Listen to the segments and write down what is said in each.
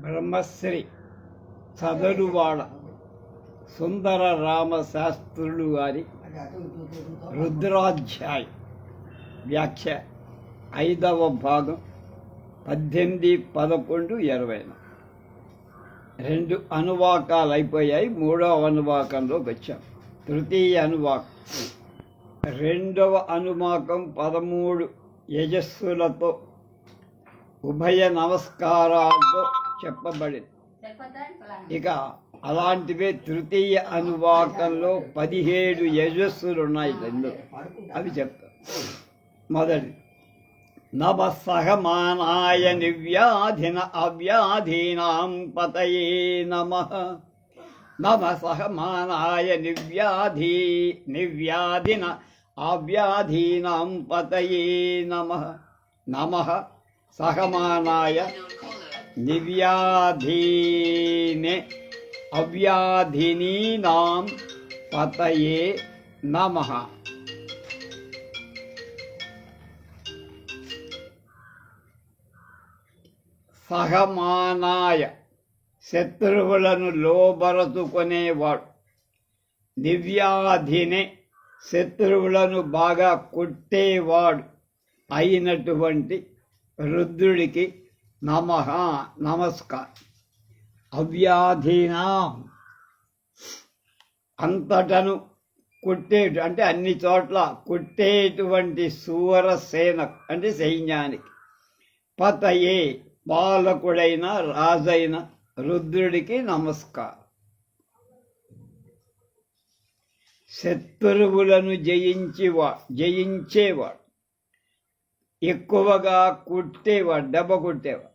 బ్రహ్మశ్రీ చదరువాడ సుందర రామశాస్త్రులు గారి రుద్రాధ్యాయ వ్యాఖ్య 5వ భాగం 18-11-20 2 అనువాకాలు అయిపోయాయి. 3వ అనువాకంలోకి వచ్చాం. తృతీయ అనువాకం 2వ అనువాకం 13 యజస్సులతో ఉభయ నమస్కారాలతో చెప్పబడింది. ఇక అలాంటివే తృతీయ అనువాకంలో 17 యజస్సులు ఉన్నాయి. అవి చెప్తా. మొదటి నమ సహమానాయ నివ్యాధిన అవ్యాధీనాం పతయే నమః. నమ సహమానాయ నివ్యాధిన అవ్యాధీనాం పతయే నమః. నమః సహమానాయ నివ్యాధీనే అవ్యాధినీనాం పతయే నమః. సహమానాయ శత్రువులను లోబరచుకునేవాడు. నివ్యాధినే శత్రువులను బాగా కొట్టేవాడు అయినటువంటి రుద్రుడికి నమః నమస్కారం. అవ్యాధీనాం అంతటను అంటే అన్ని చోట్ల కొట్టేటువంటి సూరసేన అంటే సైన్యానికి. పతయే పాలకుడైన రాజైన రుద్రుడికి నమస్కారం. శత్రువులను జయించేవాడు, ఎక్కువగా కొట్టేవాడు, దెబ్బ కొట్టేవాడు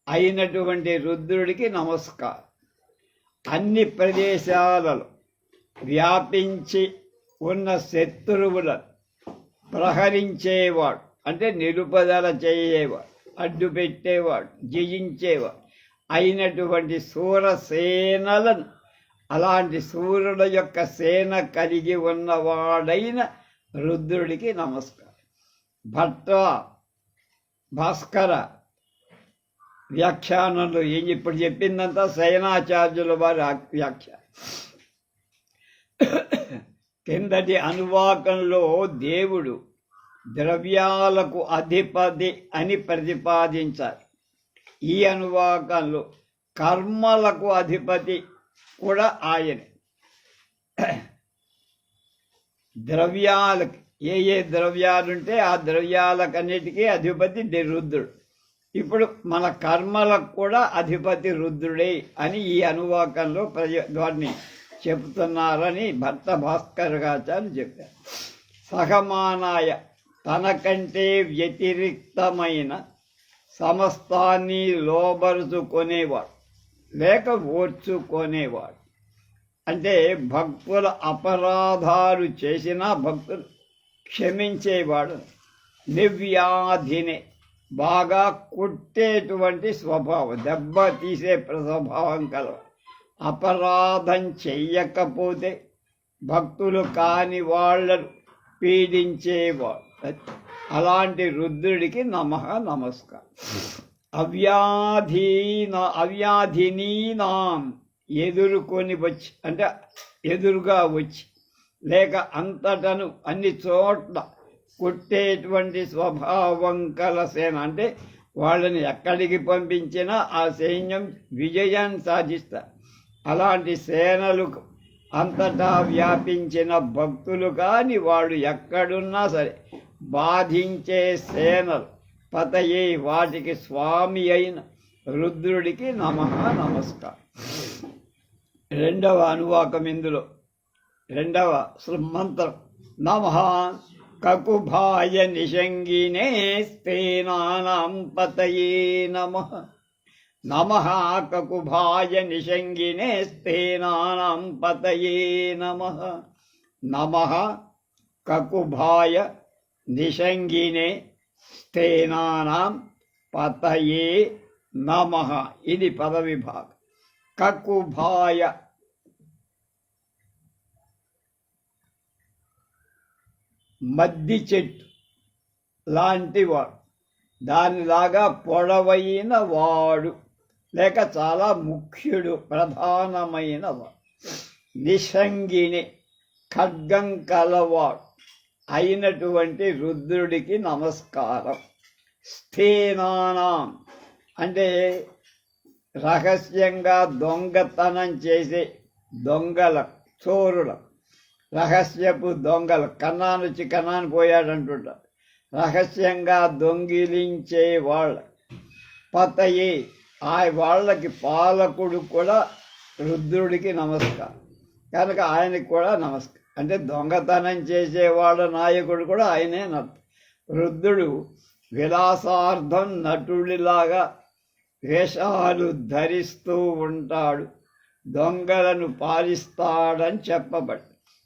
అయినటువంటి రుద్రుడికి నమస్కారం. అన్ని ప్రదేశాలలో వ్యాపించి ఉన్న శత్రువులను ప్రహరించేవాడు అంటే నిలుపదల చేయేవాడు, అడ్డు పెట్టేవాడు, జయించేవాడు అయినటువంటి సూరసేనలను, అలాంటి సూర్యుల యొక్క సేన కలిగి ఉన్నవాడైన రుద్రుడికి నమస్కారం. భట్ట భాస్కర వ్యాఖ్యానంలో ఇప్పుడు చెప్పిందంతా సేనాచార్యుల వారి వ్యాఖ్య. కిందటి అనువాకంలో దేవుడు ద్రవ్యాలకు అధిపతి అని ప్రతిపాదించారు. ఈ అనువాకంలో కర్మలకు అధిపతి కూడా ఆయనే. ద్రవ్యాలకు ఏ ద్రవ్యాలుంటే ఆ ద్రవ్యాలకన్నిటికీ అధిపతి రుద్రుడు. ఇప్పుడు మన కర్మలకు కూడా అధిపతి రుద్రుడే అని ఈ అనువాకంలో వారిని చెబుతున్నారని భట్ట భాస్కరాచార్యులు చెప్పారు. సహమానాయ తనకంటే వ్యతిరిక్తమైన సమస్తాన్ని లోబరుచుకునేవాడు లేక ఓర్చుకునేవాడు. అంటే భక్తుల అపరాధాలు చేసినా భక్తులు క్షమించేవాడు. నివ్యాధినే బాగా కొట్టేటువంటి స్వభావం, దెబ్బ తీసే స్వభావం కలవాడు. అపరాధం చెయ్యకపోతే భక్తులు కాని వాళ్ళను పీడించేవాడు. అలాంటి రుద్రుడికి నమః నమస్కారం. అవ్యాధినీనాం ఎదుర్కొని వచ్చి అంటే ఎదురుగా వచ్చి లేక అంతటను అన్ని చోట్ల కొట్టేటువంటి స్వభావం కల సేన అంటే వాళ్ళని ఎక్కడికి పంపించినా ఆ సైన్యం విజయాన్ని సాధిస్తారు. అలాంటి సేనలు అంతటా వ్యాపించిన భక్తులు కాని వాడు ఎక్కడున్నా సరే బాధించే సేనలు పతయే వాటికి స్వామి అయిన రుద్రుడికి నమః నమస్కారం. 2వ అనువాకం ఇందులో 2వ మంత్రం నమః కకుభాయ నిషంగినే స్థేనానాం పతయే నమః. నమః కకుభాయ నిషంగినే స్థేనానాం పతయే నమః. నమః కకుభాయ నిషంగినే స్థేనానాం పతయే నమః. ఇది పదవిభాగం. కకుభాయ మద్ది చెట్టు లాంటివాడు, దానిలాగా పొడవైన వాడు లేక చాలా ముఖ్యుడు, ప్రధానమైన నిషంగిని ఖడ్గం కలవాడు అయినటువంటి రుద్రుడికి నమస్కారం. స్థేనానాం అంటే రహస్యంగా దొంగతనం చేసే దొంగల, చోరుల, రహస్యపు దొంగలు, కన్నానుచ్చి కన్నాను పోయాడంటుంటారు. రహస్యంగా దొంగిలించే వాళ్ళ పతయే, ఆ వాళ్ళకి పాలకుడు కూడా రుద్రుడికి నమస్కారం. కనుక ఆయనకి కూడా నమస్కారం. అంటే దొంగతనం చేసేవాళ్ళ నాయకుడు కూడా ఆయనే. రుద్రుడు విలాసార్థం నటుడిలాగా వేషాలు ధరిస్తూ ఉంటాడు, దొంగలను పాలిస్తాడని చెప్పబడి.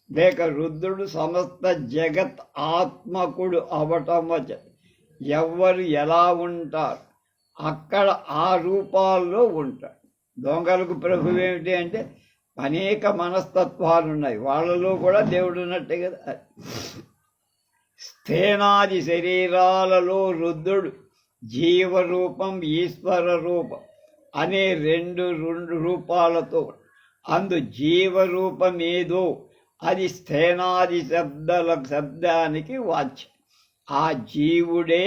లేక రుద్రుడు సమస్త జగత్ ఆత్మకుడు అవటం వచ్చ ఎవరు ఎలా ఉంటారు అక్కడ ఆ రూపాల్లో ఉంటాడు. దొంగలకు ప్రభు ఏమిటి అంటే అనేక మనస్తత్వాలు ఉన్నాయి, వాళ్ళలో కూడా దేవుడు ఉన్నట్టే కదా. స్థేనాది శరీరాలలో రుద్రుడు జీవరూపం, ఈశ్వర రూపం అనే రెండు రూపాలతో అందు జీవరూపం ఏదో అది స్థేనాది శబ్దానికి వాచ్యం. ఆ జీవుడే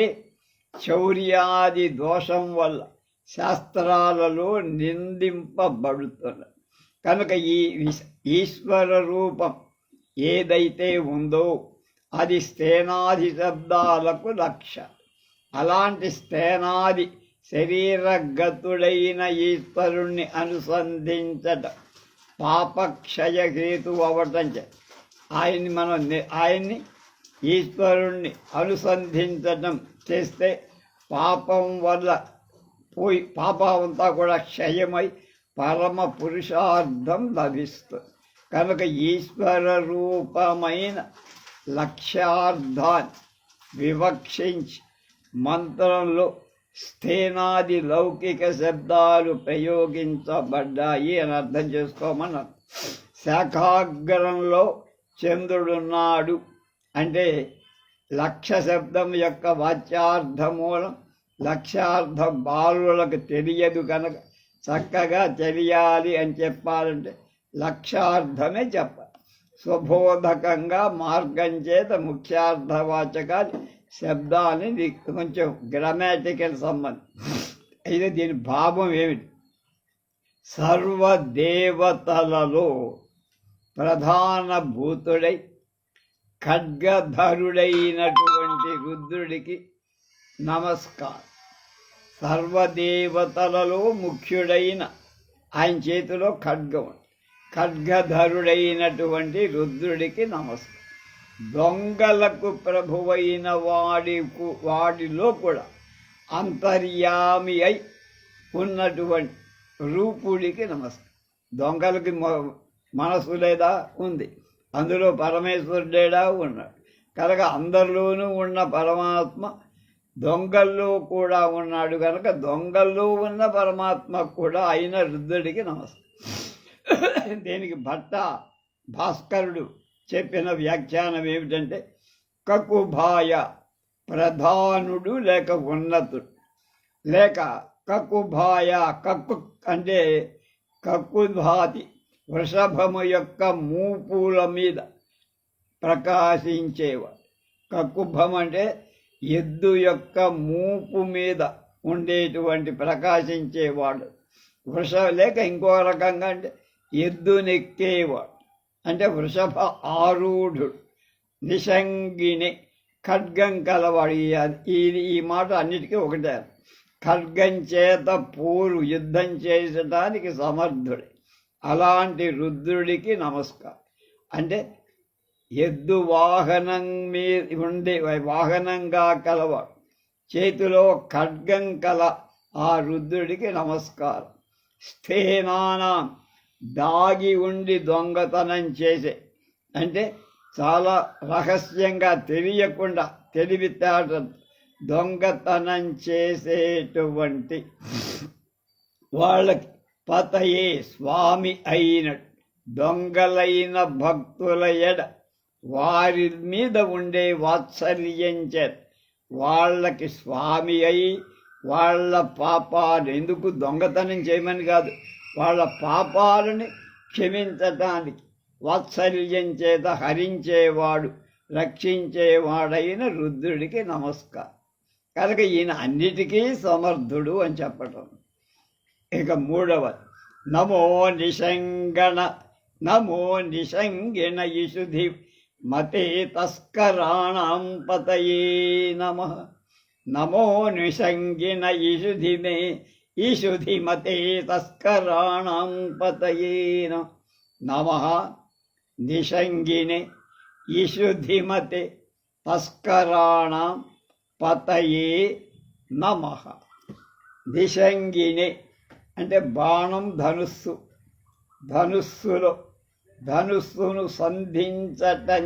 చౌర్యాది దోషం వల్ల శాస్త్రాలలో నిందింపబడుతున్నది. కనుక ఈ ఈశ్వర రూపం ఏదైతే ఉందో అది స్థేనాది శబ్దాలకు లక్ష్యం. అలాంటి స్థేనాది శరీరగతుడైన ఈశ్వరుణ్ణి అనుసంధించటం పాపక్షయహేతు అవటం ఆయన్ని ఈశ్వరుణ్ణి అనుసంధించటం చేస్తే పాపం వల్ల పాపమంతా కూడా క్షయమై పరమ పురుషార్థం లభిస్తుంది. కనుక ఈశ్వర రూపమైన లక్ష్యార్థాన్ని వివక్షించి మంత్రంలో స్థేనాది లౌకిక శబ్దాలు ప్రయోగించబడ్డాయి అని అర్థం చేసుకోమన్నారు. శాఖాగ్రంలో చంద్రుడున్నాడు అంటే లక్ష్య శబ్దం యొక్క వాచ్యార్థమూలం లక్ష్యార్థ బాలులకు తెలియదు కనుక చక్కగా తెలియాలి అని చెప్పాలంటే లక్ష్యార్థమే చెప్పాలి. స్వబోధకంగా మార్గం చేత ముఖ్యార్థవాచకాలు శబ్దాన్ని కొంచెం గ్రామాటికల్ సంబంధం. అయితే దీని భావం ఏమిటి? సర్వదేవతలలో ప్రధాన భూతుడై ఖడ్గధరుడైనటువంటి రుద్రుడికి నమస్కారం. సర్వదేవతలలో ముఖ్యుడైన ఆయన చేతిలో ఖడ్గం, ఖడ్గధరుడైనటువంటి రుద్రుడికి నమస్కారం. దొంగలకు ప్రభువైన వాడిలో కూడా అంతర్యామి అయి ఉన్నటువంటి రూపుడికి నమస్కారం. దొంగలకి మనసు లేదా? ఉంది. అందులో పరమేశ్వరుడేడా? ఉన్నాడు. కనుక అందరిలోనూ ఉన్న పరమాత్మ దొంగల్లో కూడా ఉన్నాడు కనుక దొంగల్లో ఉన్న పరమాత్మ కూడా అయిన రుద్రుడికి నమస్కారం. దీనికి భట్ట భాస్కరుడు చెప్పిన వ్యాఖ్యానం ఏమిటంటే కకుభాయ ప్రధానుడు లేక ఉన్నతుడు, లేక కకుభాయ కక్కు అంటే కక్కుభాతి వృషభము యొక్క మూపుల మీద ప్రకాశించేవాడు. కక్కుభం అంటే ఎద్దు యొక్క మూపు మీద ఉండేటువంటి ప్రకాశించేవాడు. లేక ఇంకో రకంగా అంటే ఎద్దునెక్కేవాడు అంటే వృషభ ఆరూఢుడు. నిషంగిని ఖడ్గం కలవాడు. ఈ మాట అన్నిటికీ ఒకటే. ఖడ్గం చేత యుద్ధం చేసడానికి సమర్థుడే. అలాంటి రుద్రుడికి నమస్కారం. అంటే ఎద్దు వాహనం మీద ఉండే వాహనంగా కలవాడు, చేతిలో ఖడ్గం కల ఆ రుద్రుడికి నమస్కారం. స్థేనానాం దాగి ఉండి దొంగతనం చేసే అంటే చాలా రహస్యంగా తెలియకుండా తెలివితేట దొంగతనం చేసేటువంటి వాళ్ళకి పతయే స్వామి అయినట్టు దొంగలైన భక్తుల ఎడ వారి మీద ఉండే వాత్సల్యం చేత వాళ్ళకి స్వామి అయి వాళ్ళ పాపాలు ఎందుకు దొంగతనం చేయమని కాదు, వాళ్ళ పాపాలని క్షమించటానికి వాత్సల్యం చేత హరించేవాడు రక్షించేవాడైన రుద్రుడికి నమస్కారం. కనుక ఈయన అన్నిటికీ సమర్థుడు అని చెప్పటం. ఇక మూడవది నమో నిషంగిణ ఇషుధి మతే తస్కరాణాం పతయే నమః. నమో నిషంగిణ ఇషుధి మతే తస్కరాణాం పతయే నమః. నిషంగినే ఇషుధిమతే తస్కరాణాం పతయే నమః. నిషంగినే అంటే బాణం ధనుస్సును సంధించటం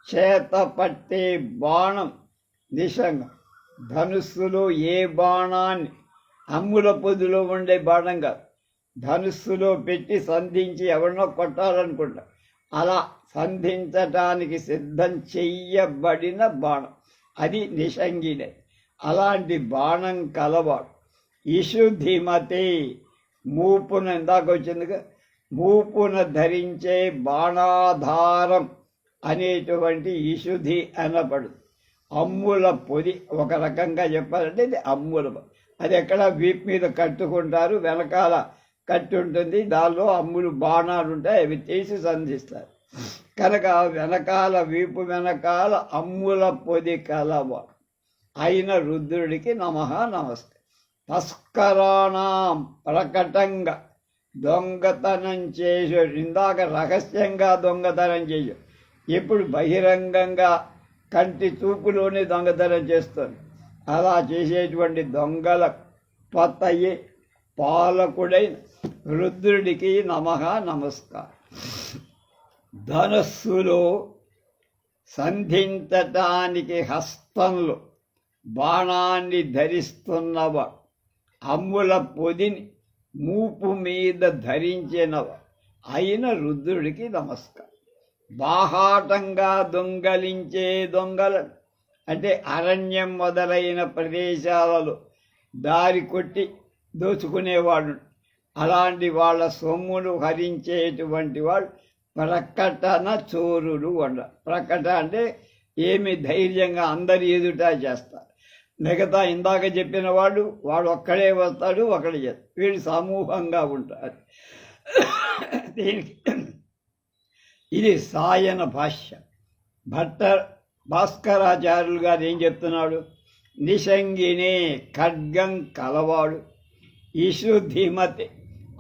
చేత పట్టే బాణం నిషంగం. ధనుస్సులో ఏ బాణాన్ని అమ్ముల పొదిలో ఉండే బాణం కాదు, ధనుస్సులో పెట్టి సంధించి ఎవరినో కొట్టాలనుకుంటా అలా సంధించటానికి సిద్ధం చెయ్యబడిన బాణం అది నిషంగినే. అలాంటి బాణం కలవాడు. ఇషుధిమతే మూపున ఇందాక వచ్చిందిగా, మూపున ధరించే బాణాధారం అనేటువంటి ఇషుధి అనబడు. అమ్ముల పొది ఒక రకంగా చెప్పాలంటే ఇది అమ్ముల. అది ఎక్కడ వీపు మీద కట్టుకుంటారు, వెనకాల కట్టి ఉంటుంది, దానిలో అమ్ములు బాణాలు ఉంటాయి, అవి తీసి సంధిస్తారు. కనుక వెనకాల వీపు వెనకాల అమ్ముల పొది కలవాడు అయిన రుద్రుడికి నమస్కారం. తస్కరాణం ప్రకటంగా దొంగతనం చేసాడు. ఇందాక రహస్యంగా దొంగతనం చేశాడు, ఇప్పుడు బహిరంగంగా కంటి చూపులోనే దొంగతనం చేస్తుంది. అలా చేసేటువంటి దొంగల పతయే పాలకుడైన రుద్రుడికి నమస్కారం. ధనస్సులో సంధించటానికి హస్తంలో బాణాన్ని ధరిస్తున్నవాడు, అమ్ముల పొదిని మూపు మీద ధరించినవాడు అయిన రుద్రుడికి నమస్కారం. బాహాటంగా దొంగలించే దొంగలను అంటే అరణ్యం మొదలైన ప్రదేశాలలో దారి కొట్టి దోచుకునేవాడు, అలాంటి వాళ్ళ సొమ్మును హరించేటువంటి వాడు ప్రకటన చోరుడు అంట. ప్రకట అంటే ఏమి ధైర్యంగా అందరి ఎదుట చేస్తారు. మిగతా ఇందాక చెప్పిన వాడు ఒక్కడే వస్తాడు, ఒకడే చేస్తాడు, వీడు సమూహంగా ఉంటారు. దీనికి ఇది సాయన భాష్య. భాస్కరాచార్యులు గారు ఏం చెప్తున్నాడు? నిషంగినే ఖడ్గం కలవాడు, ఇషుధిమతి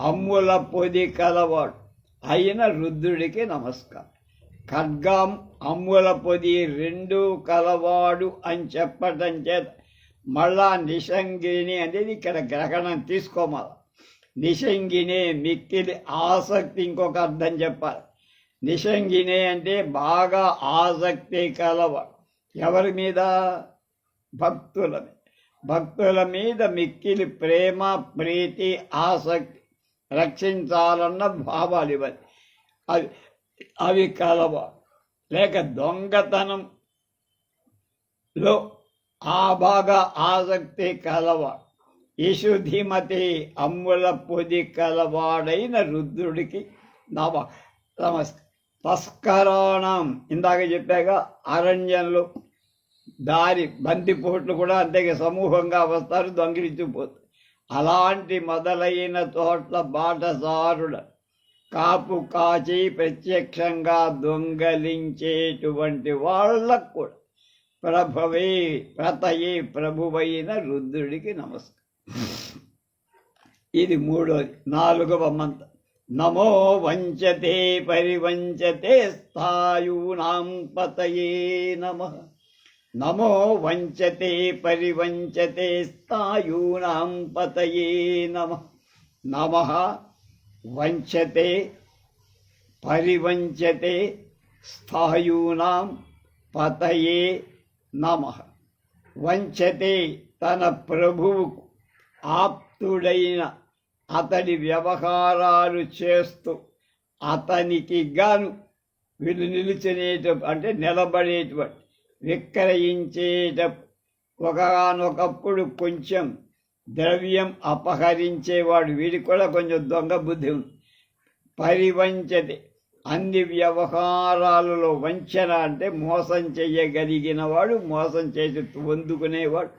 అమ్ముల పొది కలవాడు అయిన రుద్రుడికి నమస్కారం. ఖడ్గం అమ్ముల పొది రెండు కలవాడు అని చెప్పటం చేత మళ్ళా నిషంగిని అనేది ఇక్కడ గ్రహణం తీసుకోమాలి. నిషంగినే మిక్కిలి ఆసక్తి, ఇంకొక అర్థం చెప్పాలి. నిషంగినే అంటే బాగా ఆసక్తి కలవాడు. ఎవరి మీద? భక్తుల మీద మిక్కిలి ప్రేమ, ప్రీతి, ఆసక్తి, రక్షించాలన్న భావాలు ఇవన్నీ అవి కలవాడు. లేక దొంగతనంలో బాగా ఆసక్తి కలవాడు. ఇషుధిమతి అమ్ముల పొది కలవాడైన రుద్రుడికి నమస్తే. తస్కరాణం ఇందాక చెప్పాక అరణ్యంలో దారి బందిపోట్లు కూడా అంతే సమూహంగా వస్తారు, దొంగిలించిపోతారు. అలాంటి మొదలైన చోట్ల బాటసారుడ కాపు కాచి ప్రత్యక్షంగా దొంగలించేటువంటి వాళ్ళకు కూడా ప్రభువైన రుద్రుడికి నమస్కారం. ఇది మూడోది. నాలుగవ మంత్రం నమో వంచతే పరివంచతే స్థాయూనాం పతయే నమః. నమో వంచతే పరివంచతే స్థాయూనాం పతయే నమః. నమః వంచతే పరివంచతే స్థాయూనాం పతయే నమః. వంచతే తన ప్రభువుకు ఆప్తుడైన అతడి వ్యవహారాలు చేస్తూ అతనికి గాను వీళ్ళు నిలిచినేట అంటే నిలబడేటువంటి విక్రయించేట ఒకనొకప్పుడు కొంచెం ద్రవ్యం అపహరించేవాడు. వీడికి కూడా కొంచెం దొంగ బుద్ధి ఉంది. పరివంచతి, అన్ని వ్యవహారాలలో వంచన అంటే మోసం చెయ్యగలిగిన వాడు, మోసం చేసి పొందుకునేవాడు.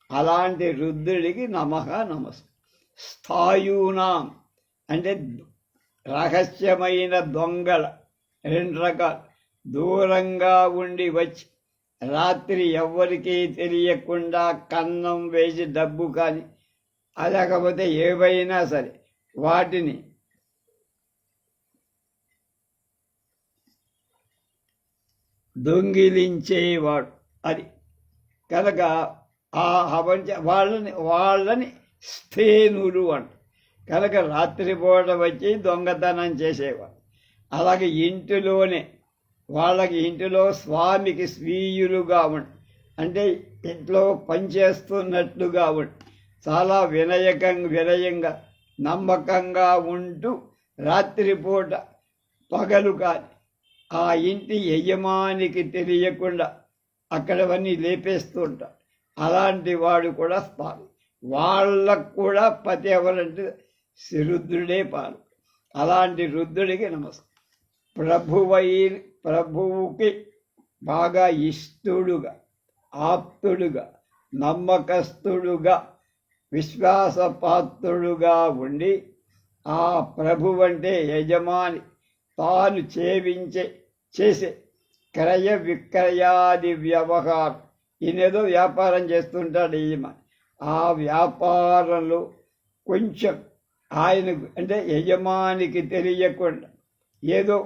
అలాంటి రుద్రుడికి నమః నమస్కారం. స్థాయూనాం అంటే రహస్యమైన దొంగల 2 రకాలు. దూరంగా ఉండి వచ్చి రాత్రి ఎవ్వరికీ తెలియకుండా కన్నం వేసి డబ్బు కానీ లేకపోతే ఏవైనా సరే వాటిని దొంగిలించేవాడు. అది కనుక ఆ వాళ్ళని స్థేనులు అంట. కనుక రాత్రిపూట వచ్చి దొంగతనం చేసేవాడు. అలాగే ఇంటిలో స్వామికి స్వీయులుగా ఉండి, అంటే ఇంట్లో పనిచేస్తున్నట్లుగా ఉండి చాలా వినయంగా నమ్మకంగా ఉంటూ రాత్రిపూట పగలు కాని ఆ ఇంటి యజమానికి తెలియకుండా అక్కడవన్నీ లేపేస్తూ ఉంటారు. అలాంటి వాడు కూడా స్వామి. వాళ్ళకు కూడా పతి ఎవరంటే రుద్రుడే పాలు. అలాంటి రుద్రుడికి నమస్కారం. ప్రభువుకి బాగా ఇష్టడుగా, ఆప్తుడుగా, నమ్మకస్తుడుగా, విశ్వాసపాత్రుడుగా ఉండి ఆ ప్రభు అంటే యజమాని తాను చేసే క్రయ విక్రయాది వ్యవహారం. ఈయనేదో వ్యాపారం చేస్తుంటాడు యజమాని. ఆ వ్యాపారంలో కొంచెం ఆయనకు అంటే యజమానికి తెలియకుండా ఏదో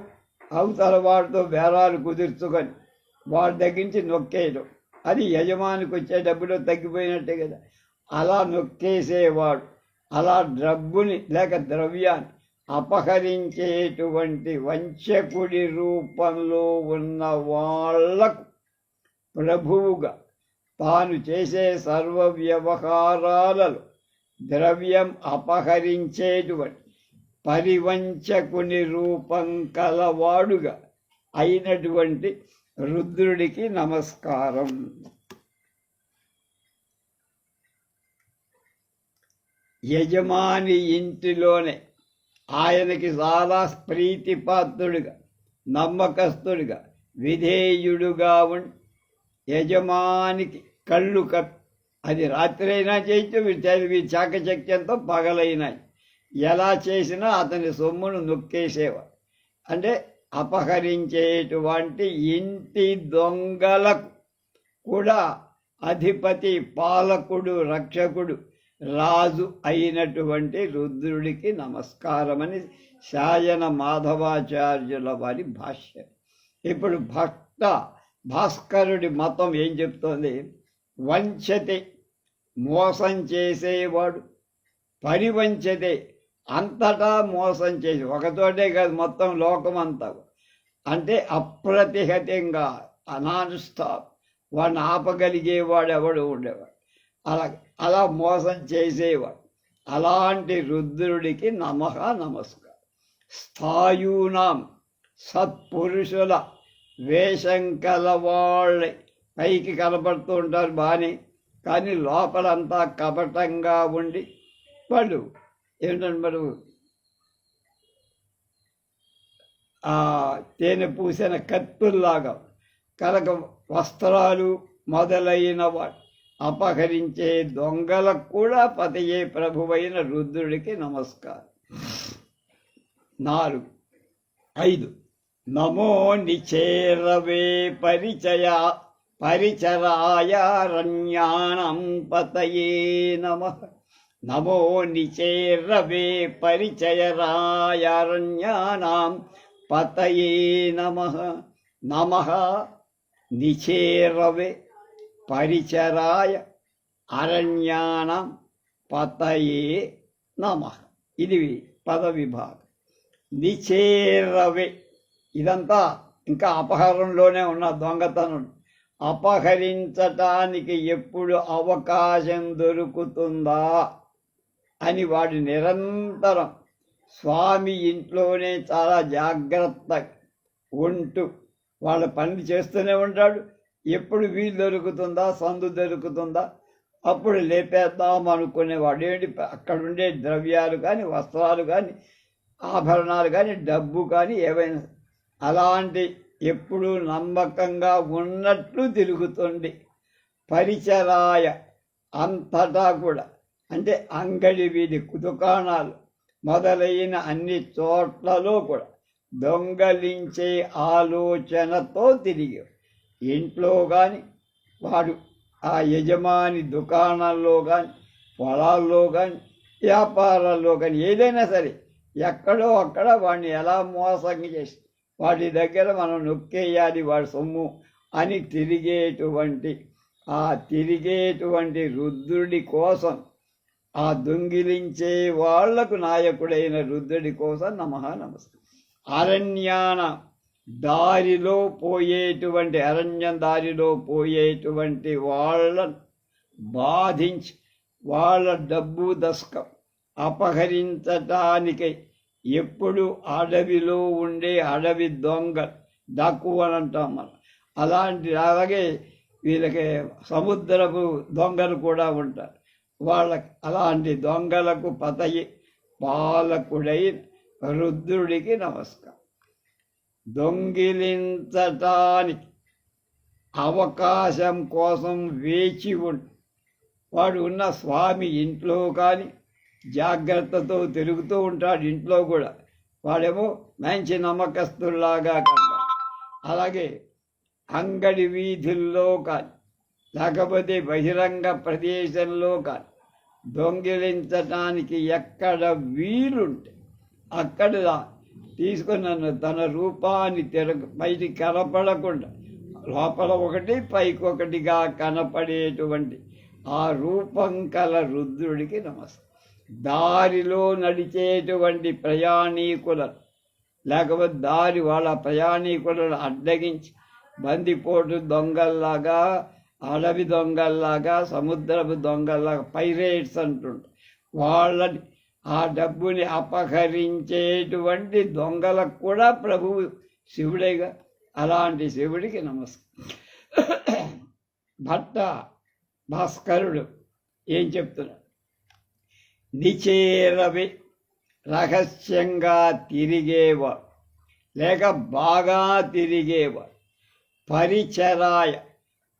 అవతల వాడితో బేరాలు కుదుర్చుకొని వాడి దగ్గర నుంచి నొక్కేయడం, అది యజమానికి వచ్చే డబ్బులో తగ్గిపోయినట్టే కదా. అలా నొక్కేసేవాడు. అలా డబ్బుని లేక ద్రవ్యాన్ని అపహరించేటువంటి వంచకుడి రూపంలో ఉన్న వాళ్లకు ప్రభువుగా తాను చేసే సర్వ వ్యవహారాలలో ద్రవ్యం అపహరించేటువంటి పరివంచకుని రూపం కలవాడుగా అయినటువంటి రుద్రుడికి నమస్కారం. యజమాని ఇంటిలోనే ఆయనకి చాలా ప్రీతిపాత్రుడిగా, నమ్మకస్తుడిగా, విధేయుడుగా ఉండి యజమానికి కళ్ళు అది రాత్రి అయినా చేయొచ్చు, వీరి చాకచక్యంతో పగలైనా ఎలా చేసినా అతని సొమ్మును నొక్కేసేవాడు. అంటే అపహరించేటువంటి ఇంటి దొంగలకు కూడా అధిపతి, పాలకుడు, రక్షకుడు, రాజు అయినటువంటి రుద్రుడికి నమస్కారమని శాయన మాధవాచార్యుల వారి భాష్యం. ఇప్పుడు భాస్కరుడి మతం ఏం చెప్తోంది? వంచతే మోసం చేసేవాడు, పరివంచతే అంతటా మోసం చేసి, ఒకతోటే కాదు మొత్తం లోకమంతా, అంటే అప్రతిహతంగా అనానుష్ఠాప్ వాడిని ఆపగలిగేవాడు ఎవడు ఉండేవాడు. అలా మోసం చేసేవాడు. అలాంటి రుద్రుడికి నమః నమస్కారం. స్థాయూనాం సత్పురుషుల వేషం కలవాళ్ళే పైకి కనపడుతూ ఉంటారు బాగానే, కానీ లోపలంతా కపటంగా ఉండి వాళ్ళు ఏమిటంటే మరి తేనె పూసిన కత్తుల్లాగా కనక వస్త్రాలు మొదలైన వాడు అపహరించే దొంగలకు కూడా పతియే ప్రభువైన రుద్రుడికి నమస్కారం. 5 నమో నిచేరవే పరిచరాయారణ్యాణం పతయే నమః. నమో నిచేరవే పరిచరాయారణ్యానాం పతయే నమః. నమః నిచేరవే పరిచరాయ అరణ్యానాం పతయే నమః. ఇది పద విభాగం. నిచేరవే ఇదంతా ఇంకా అపహరణలోనే ఉన్న దొంగతనం. అపహరించటానికి ఎప్పుడు అవకాశం దొరుకుతుందా అని వాడు నిరంతరం స్వామి ఇంట్లోనే చాలా జాగ్రత్తగా ఉంటూ వాళ్ళ పని చేస్తూనే ఉంటాడు. ఎప్పుడు వీలు దొరుకుతుందా, సందు దొరుకుతుందా, అప్పుడు లేపేద్దాం అనుకునేవాడు. ఏంటి అక్కడ ఉండే ద్రవ్యాలు కానీ, వస్త్రాలు కానీ, ఆభరణాలు కానీ, డబ్బు కానీ ఏవైనా అలాంటి ఎప్పుడు నమ్మకంగా ఉన్నట్లు తిరుగుతుంది. పరిచరాయ అంతటా కూడా, అంటే అంగడి వీధి దుకాణాలు మొదలైన అన్ని చోట్లలో కూడా దొంగలించే ఆలోచనతో తిరిగి ఇంట్లో కానీ, వాడు ఆ యజమాని దుకాణాల్లో కానీ, పొలాల్లో కానీ, వ్యాపారాల్లో కానీ, ఏదైనా సరే ఎక్కడో అక్కడ వాడిని ఎలా మోసం చేసి వాడి దగ్గర మనం నొక్కేయాలి వాడి సొమ్ము అని తిరిగేటువంటి రుద్రుడి కోసం, ఆ దొంగిలించే వాళ్లకు నాయకుడైన రుద్రుడి కోసం నమః నమస్తే. అరణ్యం దారిలో పోయేటువంటి వాళ్ళను బాధించి వాళ్ళ డబ్బు దశకం అపహరించటానికై ఎప్పుడు అడవిలో ఉండే అడవి దొంగ దక్కువని అంటాం మనం. అలాగే వీళ్ళకి సముద్రపు దొంగలు కూడా ఉంటారు. వాళ్ళకి అలాంటి దొంగలకు పతయి పాలకుడైన రుద్రుడికి నమస్కారం. దొంగిలించటానికి అవకాశం కోసం వేచి వాడు ఉన్న స్వామి ఇంట్లో కానీ జాగ్రత్తతో తిరుగుతూ ఉంటాడు. ఇంట్లో కూడా వాడేమో మంచి నమ్మకస్తుల్లాగా కనబడు. అలాగే అంగడి వీధుల్లో కానీ, లేకపోతే బహిరంగ ప్రదేశంలో కానీ దొంగిలించటానికి ఎక్కడ వీలుంటే అక్కడ తీసుకున్న తన రూపాన్ని బయటికి కనపడకుండా లోపల ఒకటి పైకి ఒకటిగా కనపడేటువంటి ఆ రూపం కల రుద్రుడికి నమస్కారం. దారిలో నడిచేటువంటి ప్రయాణీకులను, లేకపోతే వాళ్ళ ప్రయాణీకులను అడ్డగించి బందిపోటు దొంగల్లాగా, అడవి దొంగల్లాగా, సముద్రపు దొంగల్లాగా, పైరేట్స్ అంటుంటారు. వాళ్ళని ఆ డబ్బుని అపహరించేటువంటి దొంగలకు కూడా ప్రభువు శివుడేగా. అలాంటి శివుడికి నమస్కారం. భట్ట భాస్కరుడు ఏం చెప్తున్నాడు? నిచేరవి రహస్యంగా తిరిగేవాడు, లేక బాగా తిరిగేవాడు. పరిచరాయ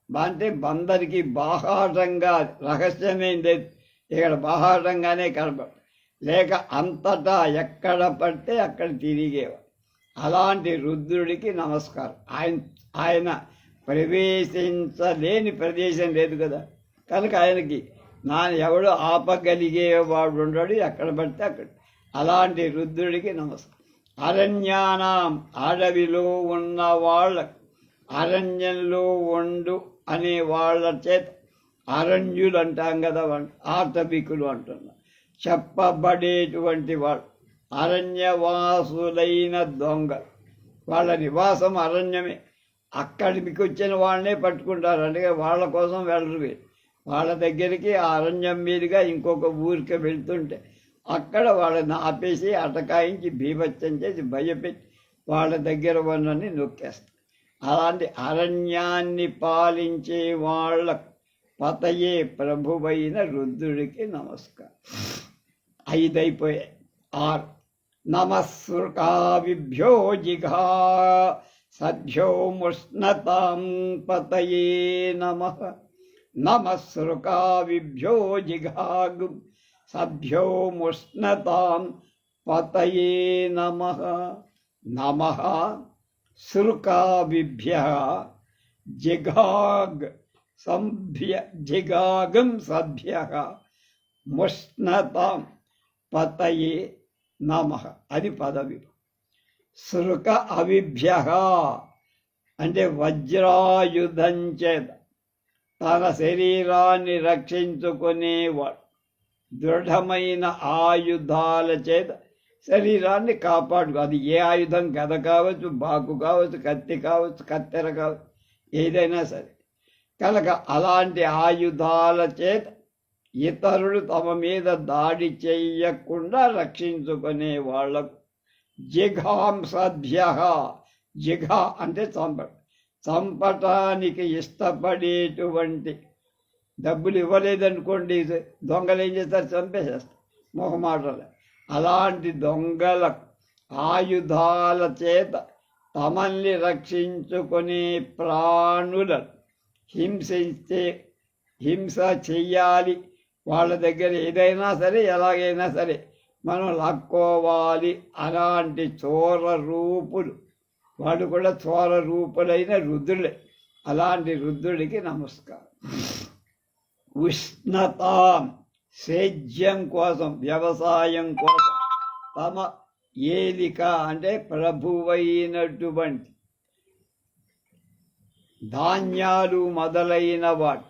అంటే బందరికి బాహాటంగా, రహస్యమేం లేదు ఇక్కడ, బాహాటంగానే కనపడు. లేక అంతటా ఎక్కడ పడితే అక్కడ తిరిగేవాడు. అలాంటి రుద్రుడికి నమస్కారం. ఆయన ప్రవేశించలేని ప్రదేశం లేదు కదా, కనుక ఆయనకి ఎవడో ఆపగలిగేవాడు ఉండడు, ఎక్కడ పడితే అక్కడ. అలాంటి రుద్రుడికి నమస్కారం. అరణ్యానాం అడవిలో ఉన్న వాళ్ళకు, అరణ్యంలో ఉండు అనే వాళ్ళ చేత అరణ్యులు అంటాం కదా, ఆటవికులు అంటున్నారు. చెప్పబడేటువంటి వాళ్ళు అరణ్యవాసులైన దొంగ, వాళ్ళ నివాసం అరణ్యమే. అక్కడికి వచ్చిన వాళ్ళనే పట్టుకుంటారు. అంటే వాళ్ళ కోసం వెళ్ళరు. వాళ్ళ దగ్గరికి ఆ అరణ్యం మీదుగా ఇంకొక ఊరికి వెళ్తుంటే అక్కడ వాళ్ళని ఆపేసి అటకాయించి బీభత్సం చేసి భయపెట్టి వాళ్ళ దగ్గర ఉన్నని నొక్కేస్తారు. అలాంటి అరణ్యాన్ని పాలించే వాళ్ళ పతయే ప్రభువైన రుద్రుడికి నమస్కారం. 5 అయిపోయాయి. 6. నమస్సృకావిభ్యో జిఘా సభ్యో ముష్ణతాం పతయే నమః. నమస్సృకావిభ్యో జిఘాగ్ సభ్యో ముష్ణతాం పతయే నమః. నమః సృకావిభ్యః జిఘాగం సభ్యః ముష్ణతాం పతయే నమః. అది పదవి. సృక అవిభ్యః అంటే వజ్రాయుధం చేత తన శరీరాన్ని రక్షించుకునేవాడు. దృఢమైన ఆయుధాల చేత శరీరాన్ని కాపాడుకో. అది ఏ ఆయుధం, గద కావచ్చు, బాకు కావచ్చు, కత్తి కావచ్చు, కత్తెర కావచ్చు, ఏదైనా సరే. కనుక అలాంటి ఆయుధాల చేత ఇతరులు తమ మీద దాడి చెయ్యకుండా రక్షించుకునే వాళ్లకు జిఘాంసభ్య, జిఘ అంటే చంపడం, చంపటానికి ఇష్టపడేటువంటి, డబ్బులు ఇవ్వలేదనుకోండి దొంగలు ఏం చేస్తారు, చంపేసేస్తారు మొహమాటలే. అలాంటి దొంగల ఆయుధాల చేత తమల్ని రక్షించుకునే ప్రాణులను హింస చెయ్యాలి. వాళ్ళ దగ్గర ఏదైనా సరే ఎలాగైనా సరే మనం లాక్కోవాలి. అలాంటి చోర రూపులు, వాళ్ళు కూడా చోర రూపులైన రుద్రులే. అలాంటి రుద్రుడికి నమస్కారం. ఉష్ణత, సేద్యం కోసం, వ్యవసాయం కోసం, తమ ఏలిక అంటే ప్రభువైనటువంటి ధాన్యాలు మొదలైన వాడు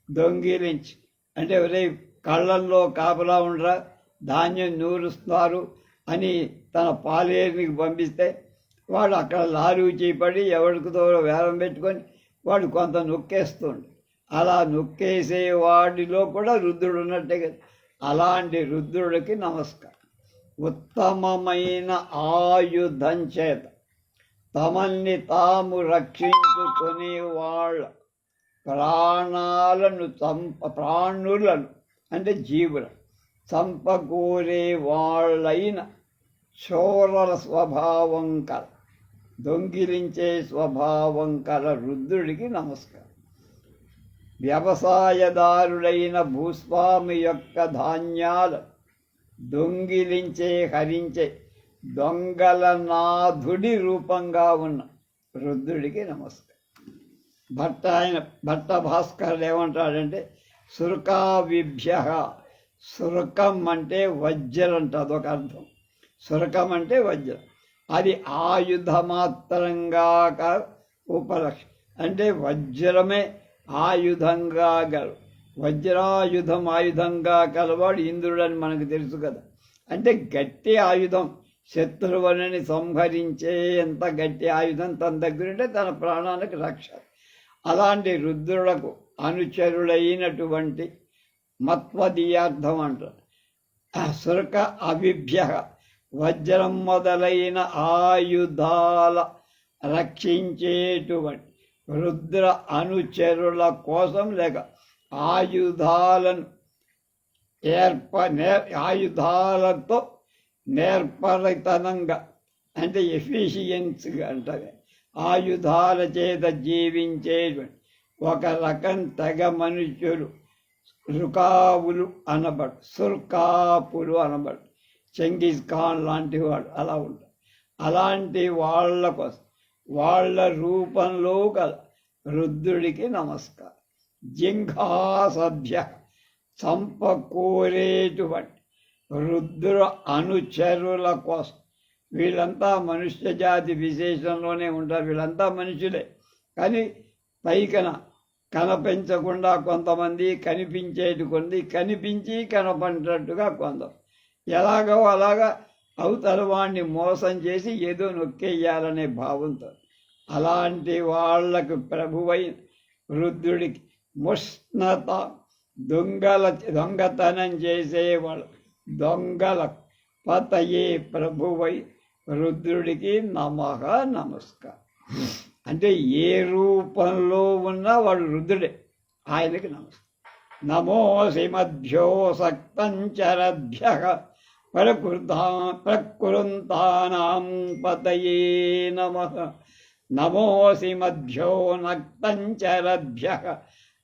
దొంగిలించి, అంటే ఒరే కళ్ళల్లో కాపలా ఉండరా, ధాన్యం నూరుస్తున్నారు అని తన పాలేరునికి పంపిస్తే వాడు అక్కడ లారీ చేపడి ఎవరికితో వేలం పెట్టుకొని వాడు కొంత నొక్కేస్తుండే. అలా నొక్కేసే వాడిలో కూడా రుద్రుడు ఉన్నట్టే కదా. అలాంటి రుద్రుడికి నమస్కారం. ఉత్తమమైన ఆయుధం చేత తమల్ని తాము రక్షించుకునే వాళ్ళ ప్రాణులను అంటే జీవులను చంపకూరే వాళ్ళైన చోరల స్వభావం కల, దొంగిలించే స్వభావం కల రుద్రుడికి నమస్కారం. వ్యవసాయదారుడైన భూస్వామి యొక్క ధాన్యాలు దొంగిలించే, హరించే దొంగల నాథుడి రూపంగా ఉన్న రుద్రుడికి నమస్కారం. భట్ట భాస్కరుడు ఏమంటాడంటే, సురకావిభ్య, సురకం అంటే వజ్రం అంట, అదొక అర్థం. సురకం అంటే వజ్రం, అది ఆయుధమాత్రంగా ఉపలక్ష, అంటే వజ్రమే ఆయుధంగా గలవు. వజ్రాయుధం ఆయుధంగా కలవాడు ఇంద్రుడని మనకు తెలుసు కదా. అంటే గట్టి ఆయుధం, శత్రువులని సంహరించే ఎంత గట్టి ఆయుధం తన దగ్గరుంటే తన ప్రాణానికి రక్ష. అలాంటి రుద్రులకు అనుచరులైనటువంటి మత్వదీయార్థం అంటారు. సురక అవిభ్య, వజ్రం మొదలైన ఆయుధాల రక్షించేటువంటి రుద్ర అనుచరుల కోసం, లేక ఆయుధాలను ఆయుధాలతో నేర్పరితనంగా, అంటే ఎఫిషియన్స్గా అంటారు, ఆయుధాల చేత జీవించేటువంటి ఒక రకం తెగ మనుషులు రుకావులు అనబడు, సుర్కాపులు అనబడు. చెంగిజ్ ఖాన్ లాంటి వాడు అలా ఉంటాడు. అలాంటి వాళ్ళ కోసం, వాళ్ళ రూపంలో గల రుద్రుడికి నమస్కారం. జింఘాసభ్య, చంపకోరేటువంటి రుద్ర అనుచరుల కోసం. వీళ్ళంతా మనుష్య జాతి విశేషంలోనే ఉంటారు. వీళ్ళంతా మనుషులే, కానీ పైకన కనిపించకుండా కొంతమంది, కనిపించేటి కొన్ని, కనిపించి కనపడినట్టుగా కొందరు. ఎలాగో అలాగా అవతల వాడిని మోసం చేసి ఏదో నొక్కేయాలనే భావంతో అలాంటి వాళ్లకు ప్రభువైన రుద్రుడికి ముష్ణత, దొంగతనం చేసేవాళ్ళు దొంగల పతయే ప్రభువై రుద్రుడికి నమః నమస్కారం. అంటే ఏ రూపంలో ఉన్నా వాడు రుద్రుడే, ఆయనకి నమస్కారం. నమోసి మధ్యో సక్తంచరభ్య ప్రకృంతానాం పతయే నమః. నమోసి మధ్యో నక్తంచరభ్య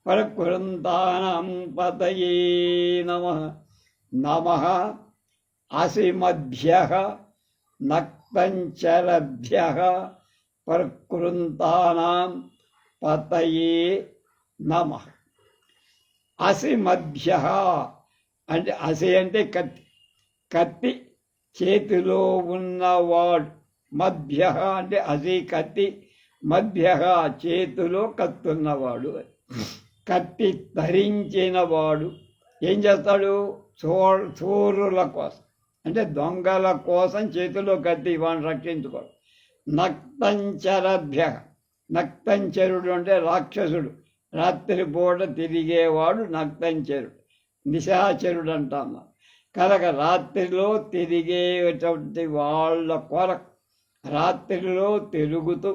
ప్రకృంతానాం పతయే నమః. నమః అసిమభ్య నక్తంచరభ్య ప్రకృంతానాం పతయే నమః. అసిమభ్య అంటే, అసి అంటే కత్తి, కత్తి చేతిలో ఉన్నవాడు. మధ్య అంటే అసి కత్తి, మధ్య చేతిలో కత్తున్నవాడు. కత్తి ధరించిన వాడు ఏం చేస్తాడు? చోరుల కోసం, అంటే దొంగల కోసం చేతిలో కత్తి వాడిని రక్షించుకోడు. నక్తంచరభ్య, నక్తంచరుడు అంటే రాక్షసుడు, రాత్రిపూట తిరిగేవాడు నక్తంచరుడు, నిశాచరుడు అంటాము. కనుక రాత్రిలో తిరిగేటువంటి వాళ్ళ కొరకు, రాత్రిలో తిరుగుతూ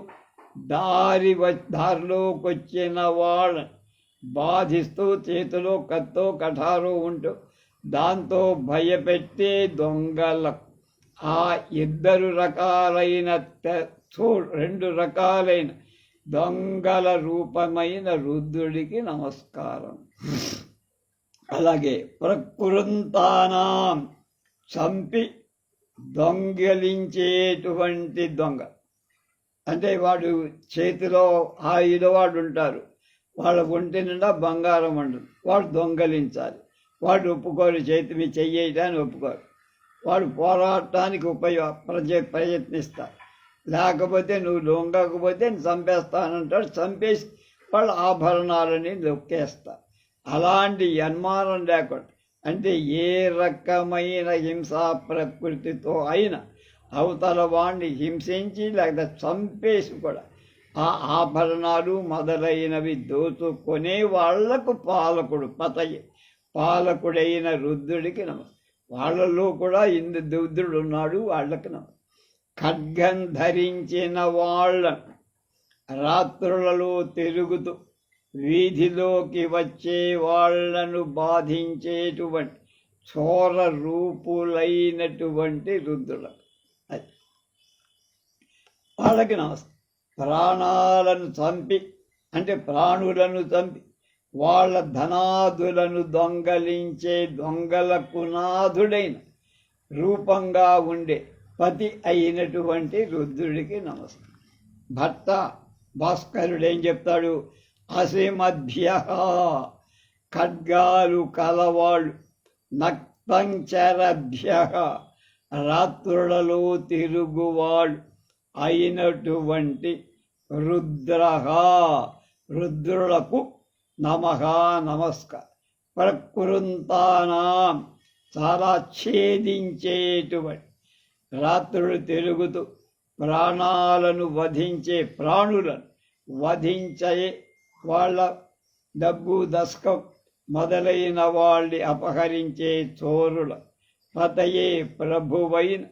దారిలోకొచ్చిన వాళ్ళని బాధిస్తూ చేతిలో కత్తో కఠారో ఉంటూ దాంతో భయపెట్టే దొంగలకు ఆ ఇద్దరు రకాలైన రెండు రకాలైన దొంగల రూపమైన రుద్రుడికి నమస్కారం. అలాగే ప్రకృంతానాం చంపి దొంగలించేటువంటి దొంగ అంటే వాడు చేతిలో ఆయుధవాడు ఉంటారు, వాళ్ళ ఒంటి నిండా బంగారం ఉంటుంది, వాడు దొంగలించాలి. వాడు ఒప్పుకోరు, చేతి మీద చెయ్యటాన్ని ఒప్పుకోరు, వాడు పోరాటానికి ప్రయత్నిస్తారు. లేకపోతే నువ్వు దొంగకపోతే నేను చంపేస్తానంటాడు, చంపేసి వాళ్ళ ఆభరణాలని దొక్కేస్తారు. అలాంటి అనుమానం లేకుండా అంటే ఏ రకమైన హింసా ప్రకృతితో అయినా అవతల వాడిని హింసించి లేకపోతే చంపేసి కూడా ఆ ఆభరణాలు మొదలైనవి దోచుకునే వాళ్లకు పాలకుడైన రుద్రుడికి వాళ్ళలో కూడా రుద్రుడు ఉన్నాడు, వాళ్ళకి ఖడ్గం ధరించిన వాళ్ళను రాత్రులలో తిరుగుతూ వీధిలోకి వచ్చే వాళ్లను బాధించేటువంటి చోర రూపులైనటువంటి రుద్రులకు వాళ్ళకి నమస్కారం. ప్రాణాలను చంపి అంటే ప్రాణులను చంపి వాళ్ళ ధనాదులను దొంగలించే దొంగలకు నాథుడైన రూపంగా ఉండే పతి అయినటువంటి రుద్రుడికి నమస్కారం. భర్త భాస్కరుడు ఏం చెప్తాడు? అసిమధ్య ఖడ్గాలు కలవాళ్ళు నక్తంచరభ్య రాత్రులలో తిరుగువాళ్ళు అయినటువంటి రుద్రులకు నమస్కారం. ప్రకృంతానాం చాలా ఛేదించేటువంటి రాత్రులు తిరుగుతూ ప్రాణాలను వధించే ప్రాణులను వధించే వాళ్ళ డబ్బు దశకం మొదలైన వాళ్ళని అపహరించే చోరుల పతయే ప్రభువైన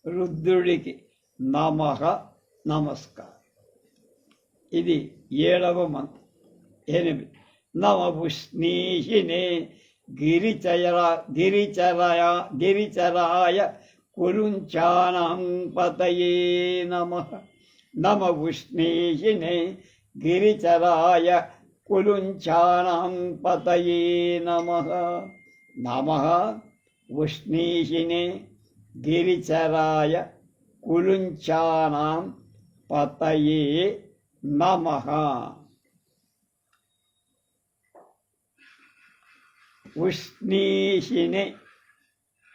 రుద్రుడికి నమస్కారం. ఇది 7వ మంత్రం. 8 నమపుష్ణీహినే గిరిచరాయ కురుంచానాం పతయే నమపుష్ణీహినే గిరిచరాయ కులుంచానాం పతయే నమః ఉష్ణీహినే గిరిచరాయ కులుంచానాం పతయే నమః. ఉష్ణీషిని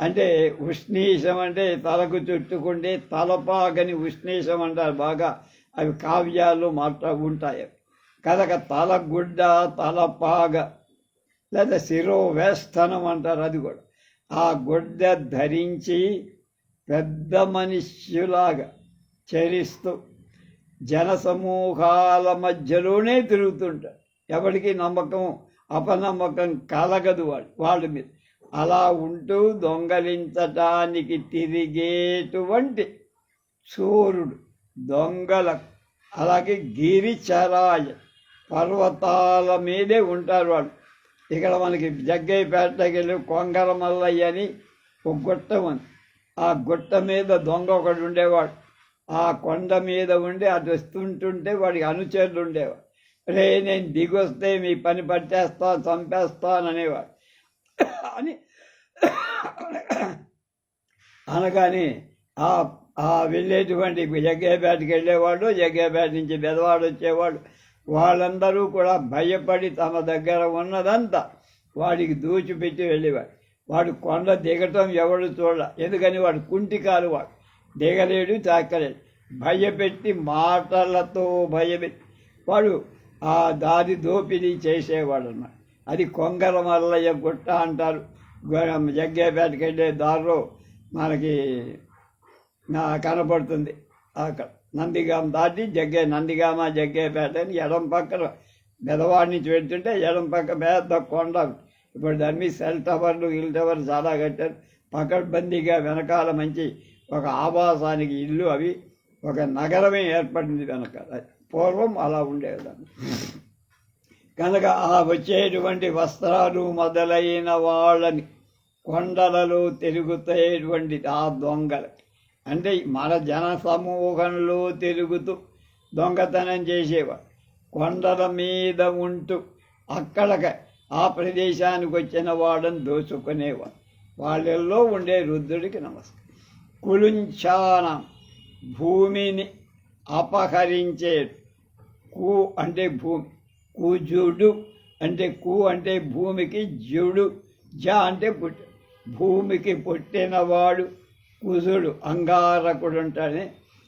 అంటే ఉష్ణీషం అంటే తలకు చుట్టుకుంటే తలపాగని ఉష్ణీషం అంటారు. బాగా అవి కావ్యాలు ఉంటాయి. కనుక తలగుడ్డ తలపాగ లేదా శిరోవేస్తనం అంటారు. అది కూడా ఆ గుడ్డ ధరించి పెద్ద మనుష్యులాగా చరిస్తూ జనసమూహాల మధ్యలోనే తిరుగుతుంటారు. ఎవరికి నమ్మకం అపనమ్మకం కలగదు వాళ్ళ మీద. అలా ఉంటూ దొంగలించటానికి తిరిగేటువంటి చోరుడు దొంగలకు. అలాగే గిరిచరాయ పర్వతాల మీదే ఉంటారు వాళ్ళు. ఇక్కడ మనకి జగ్గయ్యపేటకి వెళ్ళి కొంగర మల్లయ్య అని ఒక గుట్ట ఉంది. ఆ గుట్ట మీద దొంగ ఒకడు ఉండేవాడు. ఆ కొండ మీద ఉండి అటు వస్తుంటుంటే వాడికి అనుచరులు ఉండేవాడు. రే నేను దిగొస్తే మీ పని పట్టేస్తా చంపేస్తాననేవాడు. అని అనగానే ఆ వెళ్ళేటువంటి జగ్గయ్యపేటకి వెళ్ళేవాడు, జగ్గయ్యపేట నుంచి బెదవాడు వచ్చేవాడు. వాళ్ళందరూ కూడా భయపడి తమ దగ్గర ఉన్నదంతా వాడికి దూచిపెట్టి వెళ్ళేవాడు. వాడు కొండ దిగటం ఎవడు చూడ, ఎందుకని వాడు కుంటికాలు, వాడు దిగలేడు తాకలేడు. భయపెట్టి మాటలతో భయపెట్టి వాడు ఆ దారి దోపిడీ చేసేవాడు అన్నమాట. అది కొంగర మల్లయ్య గుట్ట అంటారు. జగ్గయ్యపేటకి వెళ్ళే దారిలో మనకి కనపడుతుంది. అక్కడ నందిగామ దాటి నందిగామ జగ్గయ్యపేట అని ఎడం పక్కన బెదవాడి నుంచి వెళ్తుంటే ఎడం పక్క పెద్ద కొండ. ఇప్పుడు దాని మీద సెల్ టవర్లు హిల్ టవర్లు చాలా కట్టారు. పకడ్బందీగా వెనకాల మంచి ఒక ఆవాసానికి ఇల్లు, అవి ఒక నగరమే ఏర్పడింది వెనకాల. పూర్వం అలా ఉండేదాన్ని. కనుక ఆ వచ్చేటువంటి వస్త్రాలు మొదలైన వాళ్ళని కొండలలో తిరుగుతాయేటువంటి ఆ దొంగలకి, అంటే మన జన సమూహంలో తిరుగుతూ దొంగతనం చేసేవాడు, కొండల మీద ఉంటూ అక్కడికి ఆ ప్రదేశానికి వచ్చిన వాడని దోచుకునేవాడు. వాళ్ళల్లో ఉండే రుద్రుడికి నమస్కారం. కులుంచానం, భూమిని అపహరించేడు. కు అంటే భూమి, కుజుడు అంటే కు అంటే భూమికి, జుడు జ అంటే పుట్టు, భూమికి పుట్టినవాడు కుజుడు. అంగారకుడు ఉంటాడే,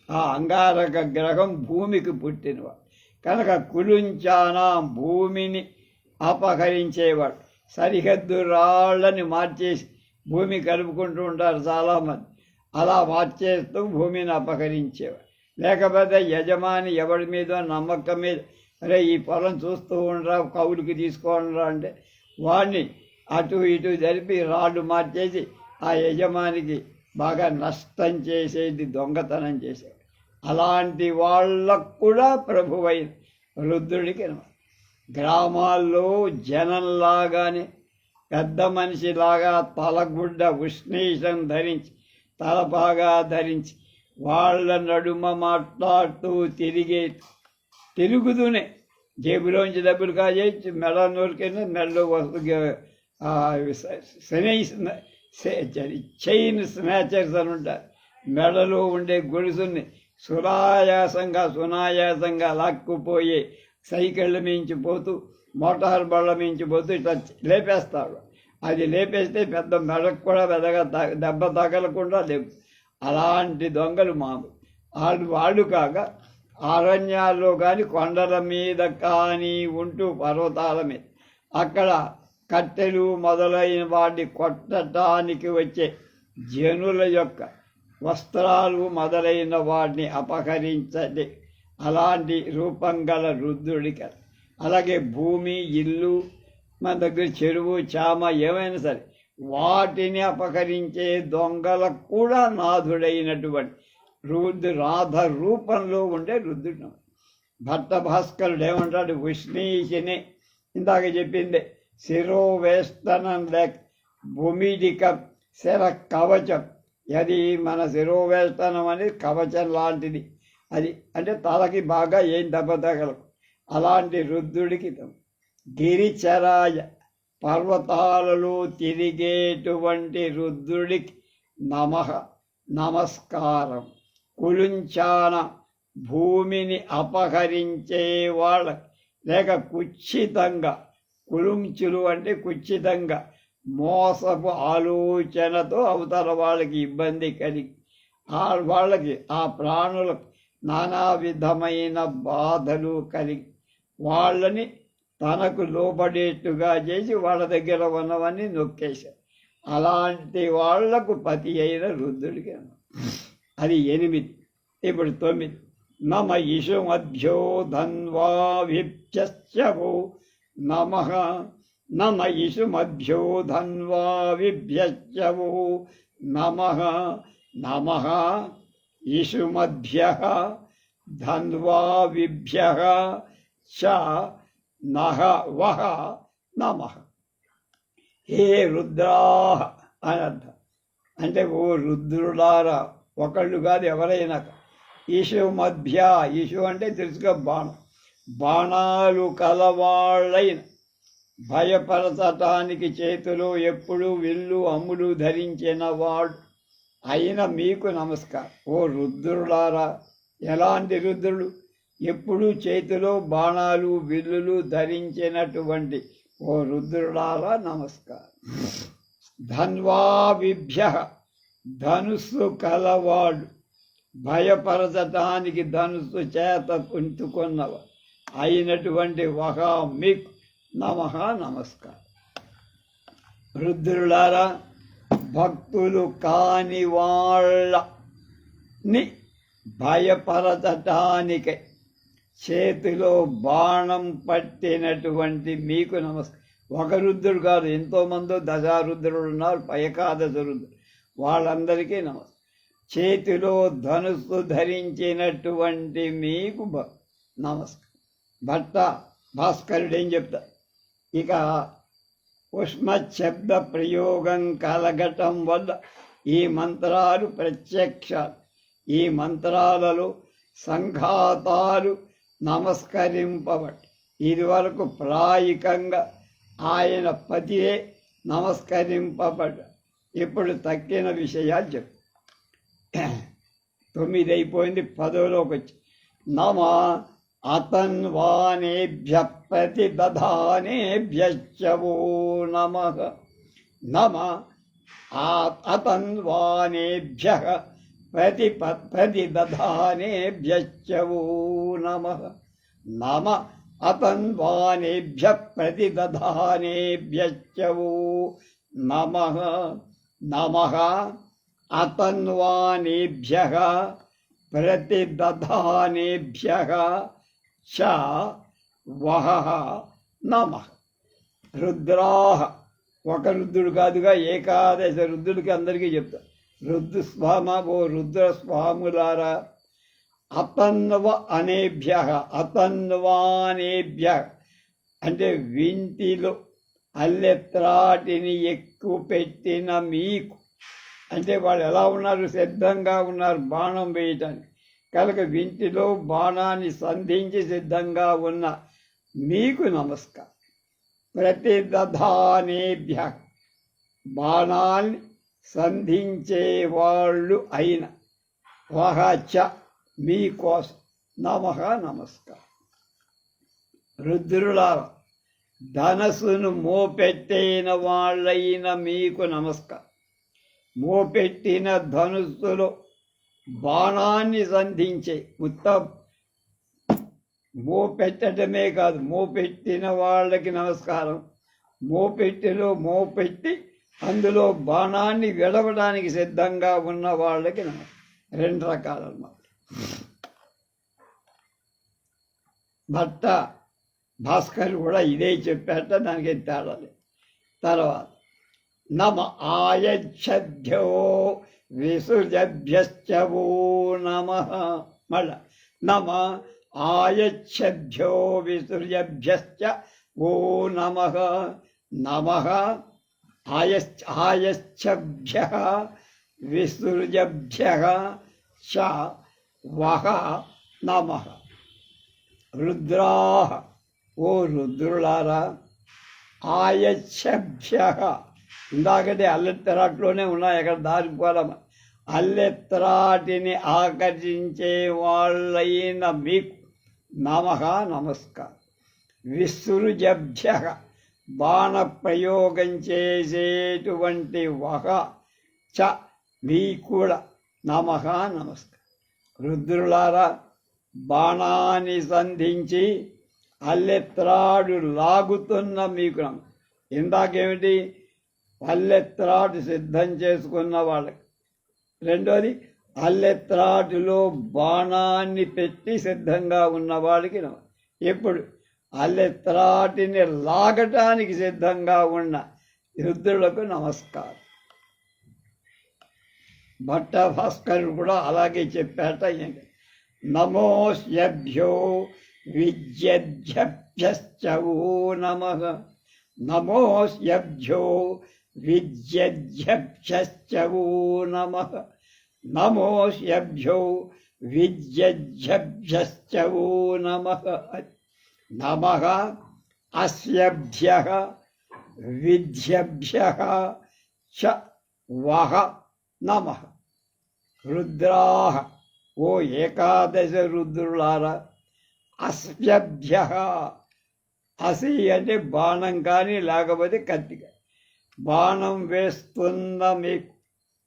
ఆ అంగారక గ్రహం భూమికి పుట్టినవాడు. కనుక కులుంచానా, భూమిని అపహరించేవాడు. సరిహద్దు రాళ్ళని మార్చేసి భూమి కలుపుకుంటూ ఉంటారు చాలామంది, అలా మార్చేస్తూ భూమిని అపహరించేవాడు. లేకపోతే యజమాని ఎవరి మీద నమ్మకం మీద, అరే ఈ పొలం చూస్తూ ఉండరా, కౌలుకి తీసుకోండిరా అంటే వాడిని అటు ఇటు జరిపి రాళ్ళు మార్చేసి ఆ యజమానికి బాగా నష్టం చేసేది, దొంగతనం చేసేది. అలాంటి వాళ్ళకు కూడా ప్రభువైన రుద్రుడికి గ్రామాల్లో జనంలాగానే పెద్ద మనిషిలాగా తలగుడ్డ ఉష్ణీషం ధరించి, తలపాగా ధరించి వాళ్ళ నడుమ మాట్లాడుతూ తిరుగుతూనే జేబులోంచి డబ్బులు కాజేసి మెడ నూరికైనా మెడలో చైన్ స్నాచర్స్ అని ఉంటారు. మెడలో ఉండే గొలుసుని సునాయాసంగా లాక్కుపోయి సైకిళ్ళ మించిపోతూ, మోటార్ బళ్ళ మించిపోతూ ఇట్లా లేపేస్తాడు. అది లేపేస్తే పెద్ద మెడకు కూడా పెద్దగా దెబ్బ తగలకుండా లేవు. అలాంటి దొంగలు మామూలు వాళ్ళు కాక అరణ్యాల్లో కానీ కొండల మీద కానీ ఉంటూ పర్వతాల మీద అక్కడ కట్టెలు మొదలైన వాటిని కొట్టడానికి వచ్చే జనుల యొక్క వస్త్రాలు మొదలైన వాటిని అపహరించండి. అలాంటి రూపం గల రుద్రుడికి. అలాగే భూమి, ఇల్లు, మన దగ్గర చెరువు, చామ ఏమైనా సరే వాటిని అపహరించే దొంగలకు కూడా నాథుడైనటువంటి రాధ రూపంలో ఉండే రుద్రుడు. భట్ట భాస్కరుడు ఏమంటాడు, ఉష్ణీషిని ఇందాక చెప్పింది, శిరోవేష్టనం లేక భూమిడికం శిర కవచం. అది మన శిరోవేష్టనం అనేది కవచం లాంటిది. అది అంటే తలకి బాగా ఏం దెబ్బ తగలకు. అలాంటి రుద్రుడికి గిరిచరాయ, పర్వతాలలో తిరిగేటువంటి రుద్రుడికి నమస్కారం. కులుంచాన, భూమిని అపహరించే వాళ్ళకి లేక కుచ్చితంగా, కులుంచులు అంటే కుచ్చితంగా మోసపు ఆలోచనతో అవతల వాళ్ళకి ఇబ్బంది కలిగి వాళ్ళకి ఆ ప్రాణులకు నానా విధమైన బాధలు కలిగి వాళ్ళని తనకు లోబడేట్టుగా చేసి వాళ్ళ దగ్గర ఉన్నవన్నీ నొక్కేశారు. అలాంటి వాళ్లకు పతి అయిన రుద్రుడికి అది 8. ఇప్పుడు 9. నమ ఇషుమధ్యో ధన్వాభిభ్యశ్చవో నమః. నమ ఇషుమధ్యో ధన్వాభిభ్యశ్చవో నమః. నమః ఇషుమధ్యః ధన్వాభిభ్యః చ నః వః నమః. హే రుద్రాః అని అర్థం. అంటే ఓ రుద్రులారా, ఒకళ్ళు కాదు ఎవరైనా. ఈశు మధ్య, ఈశు అంటే తెలుసుగా బాణం, బాణాలు కలవాళ్ళైన, భయపరచటానికి చేతిలో ఎప్పుడు విల్లు అమ్ములు ధరించిన వాడు అయిన మీకు నమస్కారం. ఓ రుద్రులారా, ఎలాంటి రుద్రుడు? ఎప్పుడు చేతిలో బాణాలు విల్లులు ధరించినటువంటి ఓ రుద్రులారా నమస్కారం. ధన్వాభిభ్య, ధనుస్సు కలవాడు, భయపరచటానికి ధనుస్సు చేత కుంటుకున్నవ అయినటువంటి వహా మీకు నమస్కారం. రుద్రులారా, భక్తులు కాని వాళ్ళని భయపరచటానికి చేతిలో బాణం పట్టినటువంటి మీకు నమస్కారం. ఒక రుద్రుడు కాదు, ఎంతోమంది దశారుద్రుడు ఉన్నారు, ఏకాదశ రుద్రుడు, వాళ్ళందరికీ నమస్కారం. చేతిలో ధనుస్సు ధరించినటువంటి మీకు నమస్కారం. భర్త భాస్కరుడు ఏం చెప్తా, ఇక ఉష్మశబ్ద ప్రయోగం కలగటం వల్ల ఈ మంత్రాలు ప్రత్యక్షాలు. ఈ మంత్రాలలో సంఘాతాలు నమస్కరింపబడి ఇదివరకు ప్రాయికంగా ఆయన పతియే నమస్కరింపబడ్డ. ఇప్పుడు తక్కిన విషయాలు చెప్పు. 9 అయిపోయింది, 10లోకి వచ్చి నమ అతన్వానేభ్య ప్రతిదధానేభ్యశ్చ వో నమః. నమ అతన్వానేభ్య ప్రతిదధానేభ్యశ్చ వో నమః. నమ అతన్వానేభ్య ప్రతిదధానేభ్యశ్చ వో నమః. నమః అతన్వానేభ్యః ప్రతిదధానేభ్యః చ వహః నమః. రుద్రాః ఒక రుద్రుడు కాదుగా, ఏకాదశ రుద్రుడికి అందరికీ చెప్తా. రుద్రస్వామ, ఓ రుద్రస్వాములారా, అతన్వ అనేభ్య, అతన్వానేభ్య అంటే వింటిలో అల్లెత్రాటిని ఎక్కువ పెట్టిన మీకు, అంటే వాళ్ళు ఎలా ఉన్నారు, సిద్ధంగా ఉన్నారు బాణం వేయటానికి. కనుక వింటిలో బాణాన్ని సంధించి సిద్ధంగా ఉన్న మీకు నమస్కారం. ప్రతిదధానేభ్య బాణాన్ని సంధించేవాళ్ళు అయిన వహచ మీకోసం నమః నమస్కారం. రుద్రులారా, ధనస్సును మోపెట్టిన వాళ్ళైన మీకు నమస్కారం. మోపెట్టిన ధనుస్సులో బాణాన్ని సంధించే ఉత్తమ మోపెట్టడమే కాదు, మోపెట్టిన వాళ్ళకి నమస్కారం. మోపెట్టిలో మోపెట్టి అందులో బాణాన్ని విడవడానికి సిద్ధంగా ఉన్న వాళ్ళకి నమస్కారం. 2 రకాలన్నమాట. భర్త భాస్కర్ కూడా ఇదే చెప్పాట, దానికి తేడా లేదు. తర్వాత నమ ఆయచ్చభ్యో విసృజభ్యశ్చ వో నమః. మళ్ళా నమ ఆయచ్చభ్యో విసృజభ్యశ్చ వో నమః. నమః ఆయశ్చభ్యః విసృజభ్యః చ వహ నమః. రుద్రాః ఓ రుద్రులారా, ఆయశ్చభ్యః ఇందాకటే అల్లెత్తరాట్లోనే ఉన్నాయి, అక్కడ దారిపోలమ. అల్లెత్తరాటిని ఆకర్షించే వాళ్ళైన మీకు నమః నమస్కారం. విసృజభ్యః బాణ ప్రయోగం చేసేటువంటి వహ చ మీకు కూడా నమః నమస్కారం. రుద్రులారా, బాణాన్ని సంధించి అల్లెత్రాడు లాగుతున్న మీకు నమస్కారం. ఇందాకేమిటి, అల్లెత్రాటు సిద్ధం చేసుకున్న వాళ్ళకి. రెండోది, అల్లెత్రాటులో బాణాన్ని పెట్టి సిద్ధంగా ఉన్న వాళ్ళకి నమస్కారం. ఇప్పుడు అల్లెత్రాటిని లాగటానికి సిద్ధంగా ఉన్న రుద్రులకు నమస్కారం. భట్ట భాస్కరుడు కూడా అలాగే చెప్పాట. నమోస్యభ్యో విద్యభ్యశ్చ వో నమః. నమోస్యభ్యో విద్యభ్యశ్చ వో నమః. నమోస్యభ్యో విద్యభ్యశ్చ వో నమః. నమః అస్యభ్యః విద్యభ్యః చ వహ నమః. రుద్రాః ఓ ఏకాదశ రుద్రులారా, అస్యభ్యః అసి అంటే బాణం కానీ లేకపోతే కత్తిక. బాణం వేస్తున్న మీకు,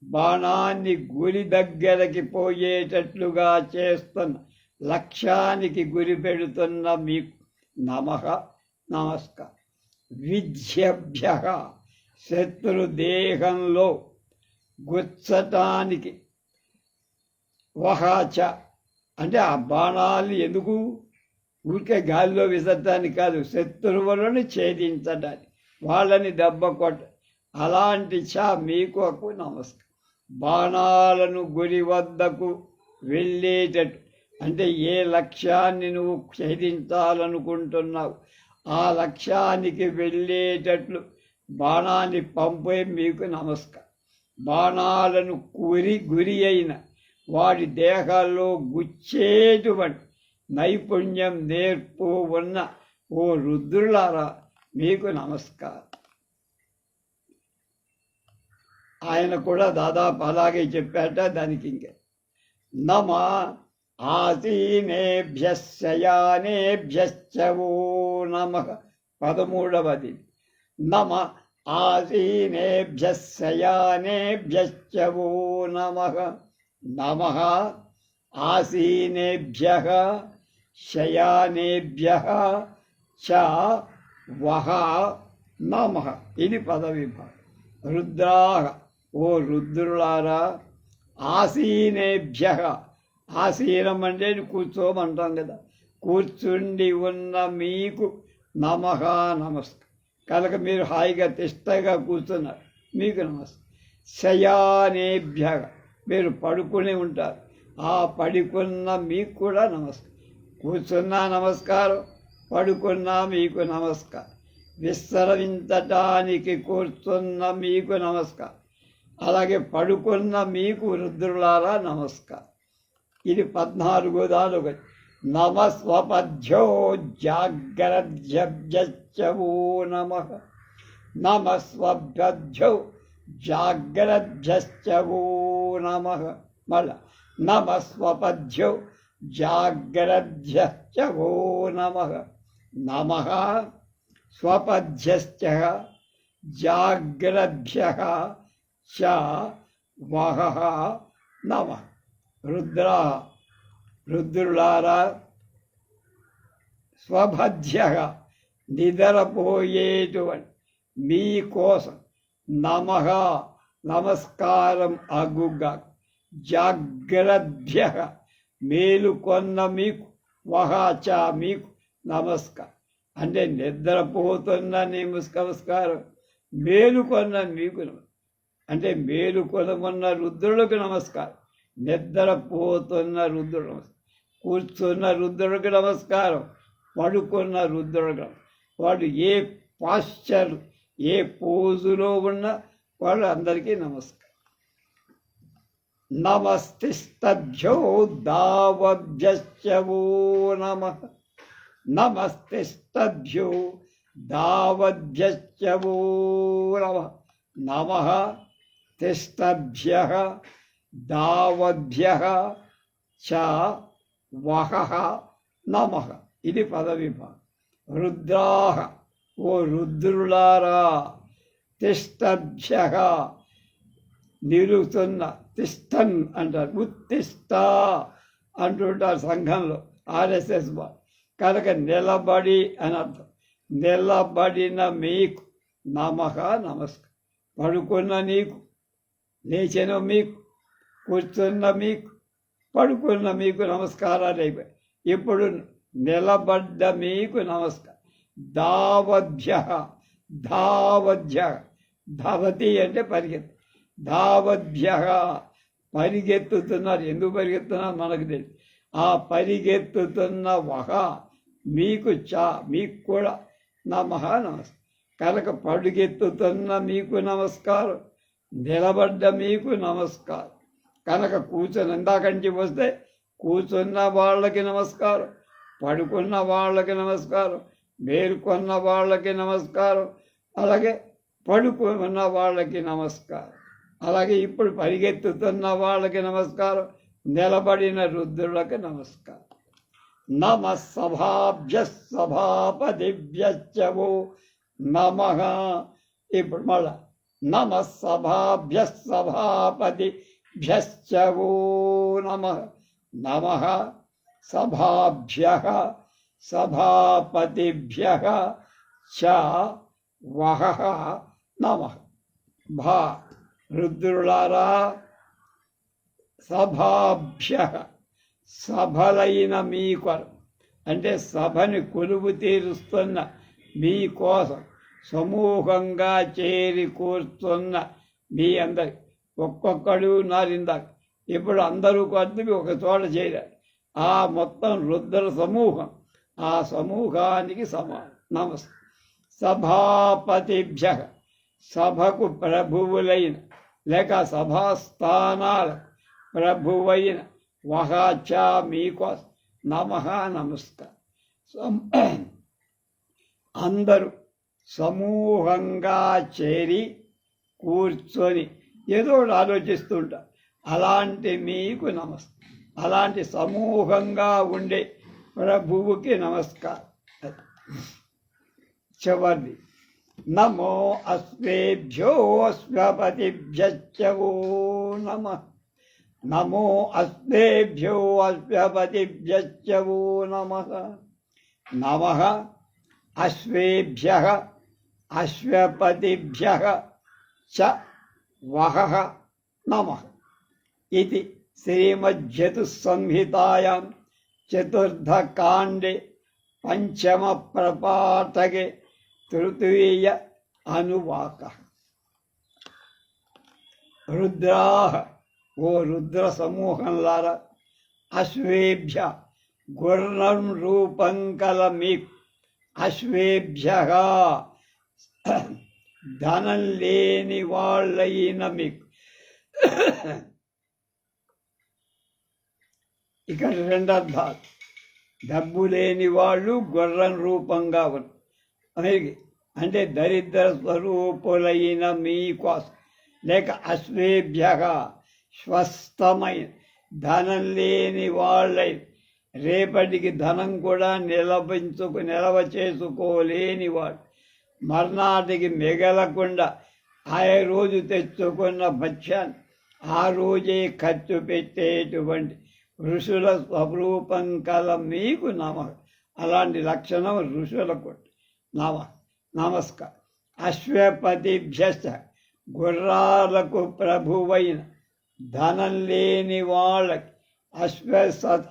బాణాన్ని గురి దగ్గరకి పోయేటట్లుగా చేస్తున్న, లక్ష్యానికి గురి పెడుతున్న మీకు నమః నమస్కారం. విద్యభ్యః శత్రుదేహంలో గుచ్చటానికి, వహాచ అంటే ఆ బాణాలు ఎందుకు, ఊరికే గాలిలో విసరటానికి కాదు, శత్రువులను ఛేదించడానికి, వాళ్ళని దెబ్బ కొట్ట. అలాంటి చ మీకు నమస్కారం. బాణాలను గురి వద్దకు వెళ్ళేటట్టు అంటే ఏ లక్ష్యాన్ని నువ్వు ఛేదించాలనుకుంటున్నావు ఆ లక్ష్యానికి వెళ్ళేటట్లు బాణాన్ని పంపే మీకు నమస్కారం. బాణాలను గురి అయిన వాడి దేహాల్లో గుచ్చేటువంటి నైపుణ్యం నేర్పు ఉన్న ఓ రుద్రులారా మీకు నమస్కారం. ఆయన కూడా దాదాపు అలాగే చెప్పాట. దానికి ఇంకే నమ ఆసీనేభ్యః శయానేభ్యశ్చ వో నమః 13వది. నమ ఆసీనేభ్యః శయానేభ్యశ్చ వో నమః. నమః ఆసీనేభ్యః శయానేభ్యః చ వః నమః. ఇది పదవిభాగం. రుద్రాః ఓ రుద్రులారా, ఆసీనేభ్యః, ఆసీనం అంటే కూర్చోమంటాం కదా, కూర్చుండి ఉన్న మీకు నమః నమస్కారం. కనుక మీరు హాయిగా తిష్టగా కూర్చున్నారు, మీకు నమస్కారం. శయానేభ్యః, మీరు పడుకుని ఉంటారు, ఆ పడుకున్న మీకు కూడా నమస్కారం. కూర్చున్నా నమస్కారం, పడుకున్నా మీకు నమస్కారం. విశ్రమించటానికి కూర్చున్న మీకు నమస్కారం. అలాగే పడుకున్న మీకు రుద్రులారా నమస్కారం. ఇది 14 నమస్వపథ్యో జాగ్రద్భ్యశ్చ వో నమః. నమస్వపథ్యో జాగ్రద్భ్యశ్చ వో నమః. మళ్ళా నమస్వపథ్యో జాగ్రద్భ్యశ్చ వో నమః. నమః స్వపథ్యశ్చ జాగ్రద్భ్యః చ వః నమః. రుద్రాః, రుద్రులారా, స్వపథ్యః, నిద్రపోయేటువంటి మీకోసం నమః నమస్కారం అగుగా. జాగ్రద్భ్యః, మేలుకొన్న మీకు, వః చ మీకు నమస్కారం. అంటే నిద్రపోతున్న నమస్కారం, మేలుకొన్న మీకు అంటే మేలుకొనమన్న రుద్రులకు నమస్కారం, నిద్రపోతున్న రుద్రుడు నమస్కారం, కూర్చున్న రుద్రుడికి నమస్కారం, పడుకున్న రుద్రుడు. వాడు ఏ పాశ్చర్ ఏ పోజులో ఉన్న వాళ్ళు అందరికీ నమస్కారం. నమస్తిస్తభ్యో దావభ్యశ్చ వో నమః. నమస్తిస్తభ్యో దావభ్యశ్చ వో నమః. నమః తిష్టభ్యః దావభ్యః చ వః నమః. ఇది పదవిభాగం. రుద్రాః, ఓ రుద్రులారా, తిష్టభ్యః, నిలుస్తున్న, తిష్టన్ అంటారు, ఉత్తిష్ట అంటుంటారు సంఘంలో, ఆర్ఎస్ఎస్ వాళ్ళు. కనుక నిలబడి అని అర్థం. నిలబడిన మీకు నమః నమస్కారం. పడుకున్న నీకు, లేచిన మీకు, కూర్చున్న మీకు, పడుకున్న మీకు నమస్కారాలు అయిపోయి. ఇప్పుడు నిలబడ్డ మీకు నమస్కారం. దావభ్యః, ధావభ్యః, ధవతి అంటే పరిగెత్తు. ధావభ్యః, పరిగెత్తుతున్నారు. ఎందుకు పరిగెత్తున్నారు మనకు తెలియదు. ఆ పరిగెత్తుతున్న వః మీకు మీకు కూడా నమః నమస్కారం. కనుక పడుగెత్తుతున్న మీకు నమస్కారం, నిలబడ్డ మీకు నమస్కారం. కనుక కూర్చొని ఇందాకంచి వస్తే కూర్చున్న వాళ్ళకి నమస్కారం, పడుకున్న వాళ్ళకి నమస్కారం, మేల్కొన్న వాళ్ళకి నమస్కారం, అలాగే పడుకున్న వాళ్ళకి నమస్కారం. అలాగే ఇప్పుడు పరిగెత్తుతున్న వాళ్ళకి నమస్కారం, నిలబడిన రుద్రులకు నమస్కారం. నమః సభాభ్యః సభాపతిభ్యశ్చ వో నమః. ఇప్పుడు మళ్ళా నమః సభాభ్యః సభాపతిభ్యశ్చ వో నమః. నమః సభాభ్యః సభాపతిభ్యః చ వః నమః. భా రుద్రులారా, సభాభ్యః, సభలైన మీ కొరకు, అంటే సభని కొలువు తీరుస్తున్న మీకోసం సమూహంగా చేరి కూర్చున్న మీ అందరి, ఒక్కొక్కడు నారిందాక, ఇప్పుడు అందరూ కొద్ది ఒక చోట చేరారు. ఆ మొత్తం రుద్ర సమూహం, ఆ సమూహానికి నమస్తే. సభాపతిభ్య, సభకు ప్రభువులైన లేక సభాస్థానాల ప్రభువైన వహాచా మీకోసం నమస్కారం. అందరూ సమూహంగా చేరి కూర్చొని ఏదో ఒకటి ఆలోచిస్తుంటారు. అలాంటి మీకు నమస్తే. అలాంటి సమూహంగా ఉండే ప్రభువుకి నమస్కారం. చివరిది నమో అస్మేభ్యో అశ్వపతిభ్యశ్చవో నమః. నమో అస్మేభ్యో అశ్వపతిభ్యశ్చవో నమః. నమః అశ్వేభ్యః అశ్వపతిభ్యః చ వహః నమః. ఇది శ్రీమజ్జతుస్సంహితాయాం చతుర్థకాండే పంచమ ప్రపాఠకే తృతీయ అనువాకః. రుద్రాః, ఓ రుద్ర సమూహంలారా, అశ్వేభ్య గుర్రం రూపం కల మీకు, అశ్వేభ్యః ధనం లేని వాళ్ళైన మీకు. ఇక్కడ రెండర్థాలు. డబ్బు లేని వాళ్ళు గుర్రం రూపంగా ఉన్నారు అంటే దరిద్ర స్వరూపులైన మీకోసం. లేక అశ్వేభ్యః స్వస్థమైన ధనం లేని వాళ్ళైన, రేపటికి ధనం కూడా నిలవ చేసుకోలేని వాడు, మర్నాటికి మిగలకుండా ఆ రోజు తెచ్చుకున్న భక్ష్యాన్ని ఆ రోజే ఖర్చు పెట్టేటువంటి ఋషుల స్వరూపం కల మీకు అలాంటి లక్షణం ఋషులకు నమస్కారం. అశ్వపతిభ్య, గుర్రాలకు ప్రభువైన ధనం లేని వాళ్ళకి,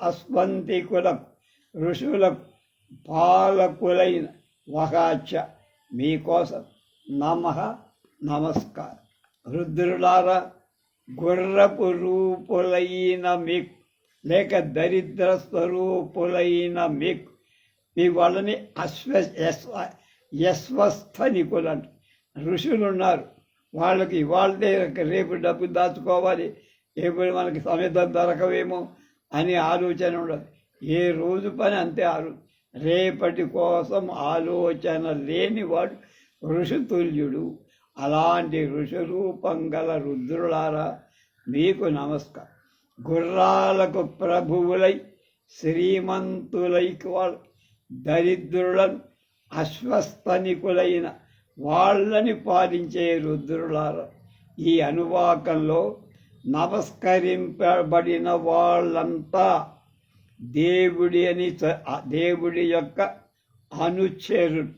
అస్వంతికులకు ఋషులకు పాలకులైన వహాచ మీకోసం నమస్కారం. రుద్రులారా, గుర్రపు రూపులైన మీకు లేక దరిద్ర స్వరూపులైన మీకు, మీ వాళ్ళని యస్వస్థనికులు అంట. ఋషులు ఉన్నారు, వాళ్ళకి వాళ్ళే రేపు డబ్బు దాచుకోవాలి, ఎప్పుడు మనకి సమయం దొరకవేమో అని ఆలోచన ఉండదు. ఏ రోజు పని అంతే రేపటి కోసం ఆలోచన లేనివాడు ఋషితుల్యుడు. అలాంటి ఋషి రూపం గల రుద్రులారా మీకు నమస్కారం. గుర్రాలకు ప్రభువులై శ్రీమంతులైకి వాళ్ళు దరిద్రులను అశ్వస్తనికులైన వాళ్ళని పాలించే రుద్రులారా, ఈ అనువాకంలో నమస్కరింపబడిన వాళ్ళంతా దేవుడి యొక్క అనుచరుడు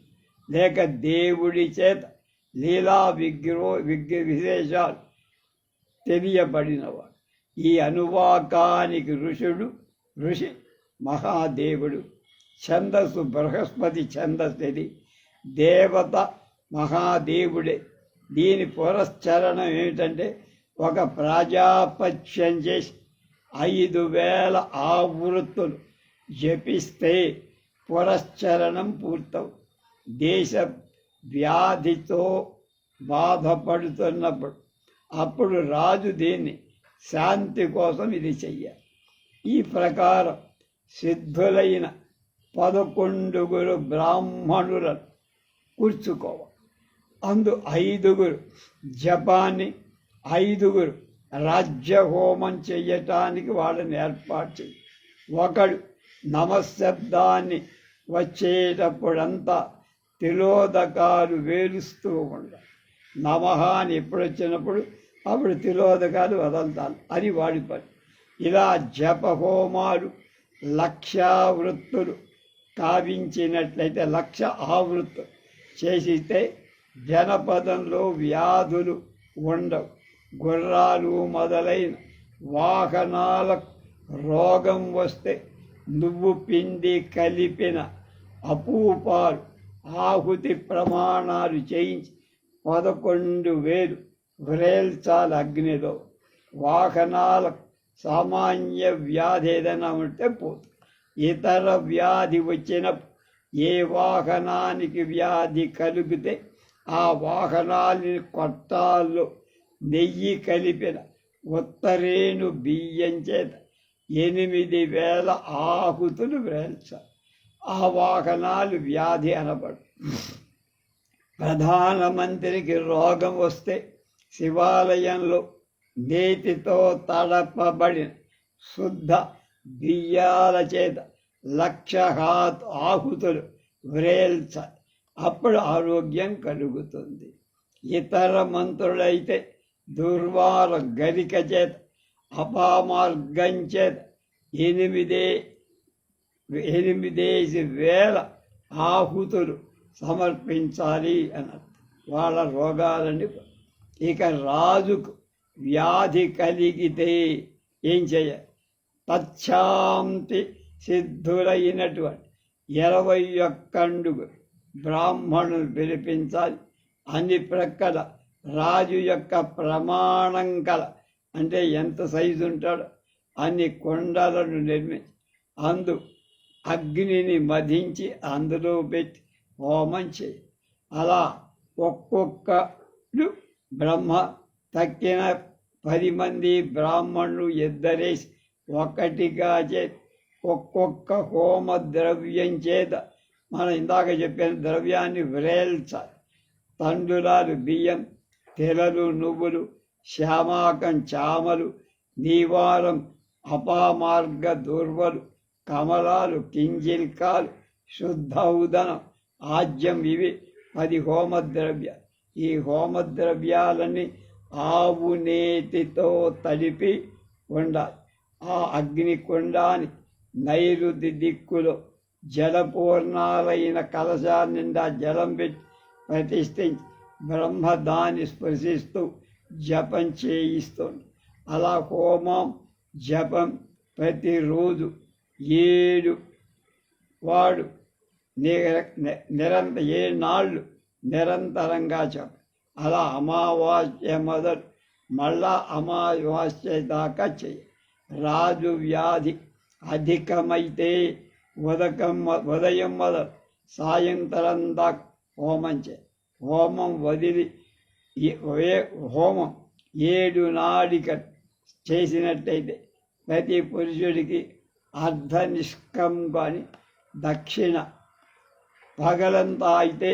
లేక దేవుడి చేత లీలా విశేషాలు తెలియబడినవాడు. ఈ అనువాకానికి ఋషి మహాదేవుడు. ఛందస్సు బృహస్పతి ఛందస్సు, దేవత మహాదేవుడే. దీని పురశ్చరణం ఏమిటంటే, ఒక ప్రజాపత్యం చేసి 5000 ఆవృత్తులు జపిస్తే పురశ్చరణం పూర్తవు. దేశ వ్యాధితో బాధపడుతున్నప్పుడు అప్పుడు రాజు దీన్ని శాంతి కోసం ఇది చెయ్యాలి. ఈ ప్రకారం సిద్ధులైన 11 బ్రాహ్మణులను కూర్చుకోవాలి. 5 జపాన్ని, 5 రాజ్యహోమం చెయ్యటానికి వాళ్ళని ఏర్పాటు చేయి. ఒకడు నమశబ్దాన్ని వచ్చేటప్పుడంతా తిలోదకాలు వేలుస్తూ ఉండాలి. నమః అని ఎప్పుడు వచ్చినప్పుడు అప్పుడు తిలోదకాలు వదలతాను అని వాడి పని. ఇలా జపహోమాలు 1,000 ఆవృత్తులు కావించినట్లయితే 1,000 ఆవృత్తులు చేసితే జనపదంలో వ్యాధులు ఉండవు. గుర్రాలు మొదలైన వాహనాలకు రోగం వస్తే నువ్వు పిండి కలిపిన అపూపాలు ఆహుతి ప్రమాణాలు చేయించి 11,000 వ్రేల్చాలి అగ్నిలో. వాహనాలకు సామాన్య వ్యాధి ఏదైనా ఉంటే పోతుంది. ఇతర వ్యాధి వచ్చినప్పుడు ఏ వాహనానికి వ్యాధి కలిగితే ఆ వాహనాన్ని కొట్టాల్లో నెయ్యి కలిపిన ఉత్తరేణు బియ్యం చేత 8,000 ఆహుతులు వేల్చాలి. ఆ వాహనాలు వ్యాధి అనబడు. ప్రధానమంత్రికి రోగం వస్తే శివాలయంలో నేతితో తడపబడిన శుద్ధ బియ్యాల చేత 1,00,000 ఆహుతులు వ్రేల్చాలి. అప్పుడు ఆరోగ్యం కలుగుతుంది. ఇతర మంత్రులైతే దుర్వార గరిక చేత అపామార్గం చేత 8,000 ఆహుతులు సమర్పించాలి అన్నారు. వాళ్ళ రోగాలని. ఇక రాజుకు వ్యాధి కలిగితే ఏం చేయాలి? తచ్చాంతి సిద్ధులైనటువంటి 21 బ్రాహ్మణులు పిలిపించాలి. అన్ని ప్రక్కల రాజు యొక్క ప్రమాణం కల, అంటే ఎంత సైజు ఉంటాడో అన్ని కొండలను నిర్మించి అగ్నిని మధించి అందులో పెట్టి హోమం చేయి. అలా ఒక్కొక్కడు బ్రహ్మ తక్కిన 10 మంది బ్రాహ్మణులు ఇద్దరేసి ఒక్కటిగా చేసి ఒక్కొక్క హోమ ద్రవ్యం చేత మనం ఇందాక చెప్పిన ద్రవ్యాన్ని వ్రేల్చాలి. తండులాలు బియ్యం, తెలలు నువ్వులు, శ్యామాకం చామలు, నీవారం అపామార్గ దుర్వలు, కమలాలు, కింజిల్కాలు, శుద్ధౌదనం, ఆజ్యం, ఇవి 10 హోమద్రవ్యాలు. ఈ హోమద్రవ్యాలని ఆవు నేతితో తడిపి ఉండాలి. ఆ అగ్నికుండాన్ని నైరుతి దిక్కులో జలపూర్ణాలైన కలశా నిండా జలం పెట్టి ప్రతిష్ఠించి బ్రహ్మ దాన్ని స్పృశిస్తూ జపం చేయిస్తుంది. అలా హోమం జపం ప్రతిరోజు 7 నాళ్ళు నిరంతరంగా చెప్ప. అలా అమావాస్య మొదలు మళ్ళా అమావాస్య దాకా చెయ్యి. రాజు వ్యాధి అధికమైతే ఉదయం మొదలు సాయంత్రం దాకా హోమం చేయి. హోమం 7 నాడిక చేసినట్టయితే ప్రతి పురుషుడికి అర్ధనిష్కం కానీ, దక్షిణ పగలంతా అయితే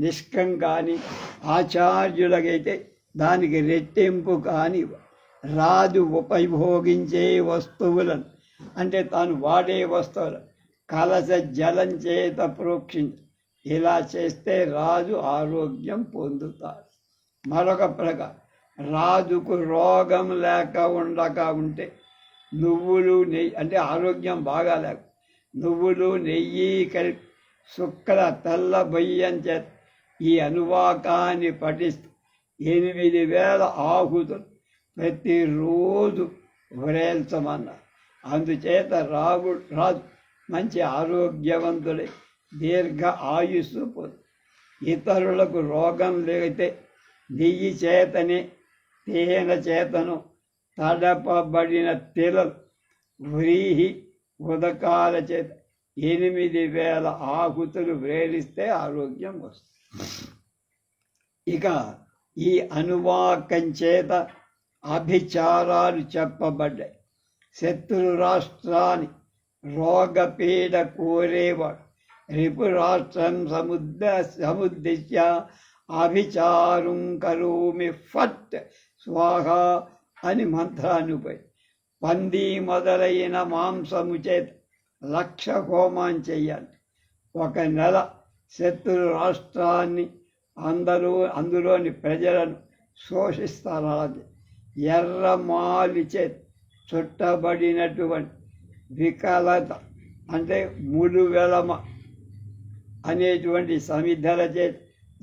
నిష్కం కానీ, ఆచార్యులకైతే దానికి రెట్టింపు కానీ రాజు ఉపభోగించే వస్తువులను, అంటే తాను వాడే వస్తువులను కలశ జలం చేత ప్రోక్షించి ఇలా చేస్తే రాజు ఆరోగ్యం పొందుతాడు. మరొక ప్రకారం రాజుకు రోగం లేక ఉండక ఉంటే నువ్వులు నెయ్యి, అంటే ఆరోగ్యం బాగా లేక నువ్వులు నెయ్యి కలిపి శుక్ల తెల్ల బియ్యం చేత ఈ అనువాకాన్ని పఠిస్తూ 8,000 ఆహుతులు ప్రతిరోజు వ్రేల్చమన్నారు. అందుచేత రాజు మంచి ఆరోగ్యవంతుడై దీర్ఘ ఆయుస్సు పొంది. ఇతరులకు రోగం లేతే నెయ్యి చేతనే, తేనె చేతను తడపబడిన తెలలు, వ్రీహి, ఉదకాల చేత 8,000 ఆహుతులు వ్రేలిస్తే ఆరోగ్యం వస్తుంది. ఇక ఈ అనువాకం చేత అభిచారాలు చెప్పబడ్డాయి. శత్రు రాష్ట్రాన్ని రోగపీడ కోరేవాడు రిపురాష్ట్రం సముద్దిశ్య అభిచారం కరోమి ఫట్ స్వాహ అని మంత్రానుపై పంది మొదలైన మాంసము చేత 1,00,000 హోమం చెయ్యాలి. 1 నెల శత్రు రాష్ట్రాన్ని అందులోని ప్రజలను శోషిస్తారు. ఎర్రమాలి చేత చుట్టబడినటువంటి వికలత, అంటే ములువెలమ అనేటువంటి సమిధల చేత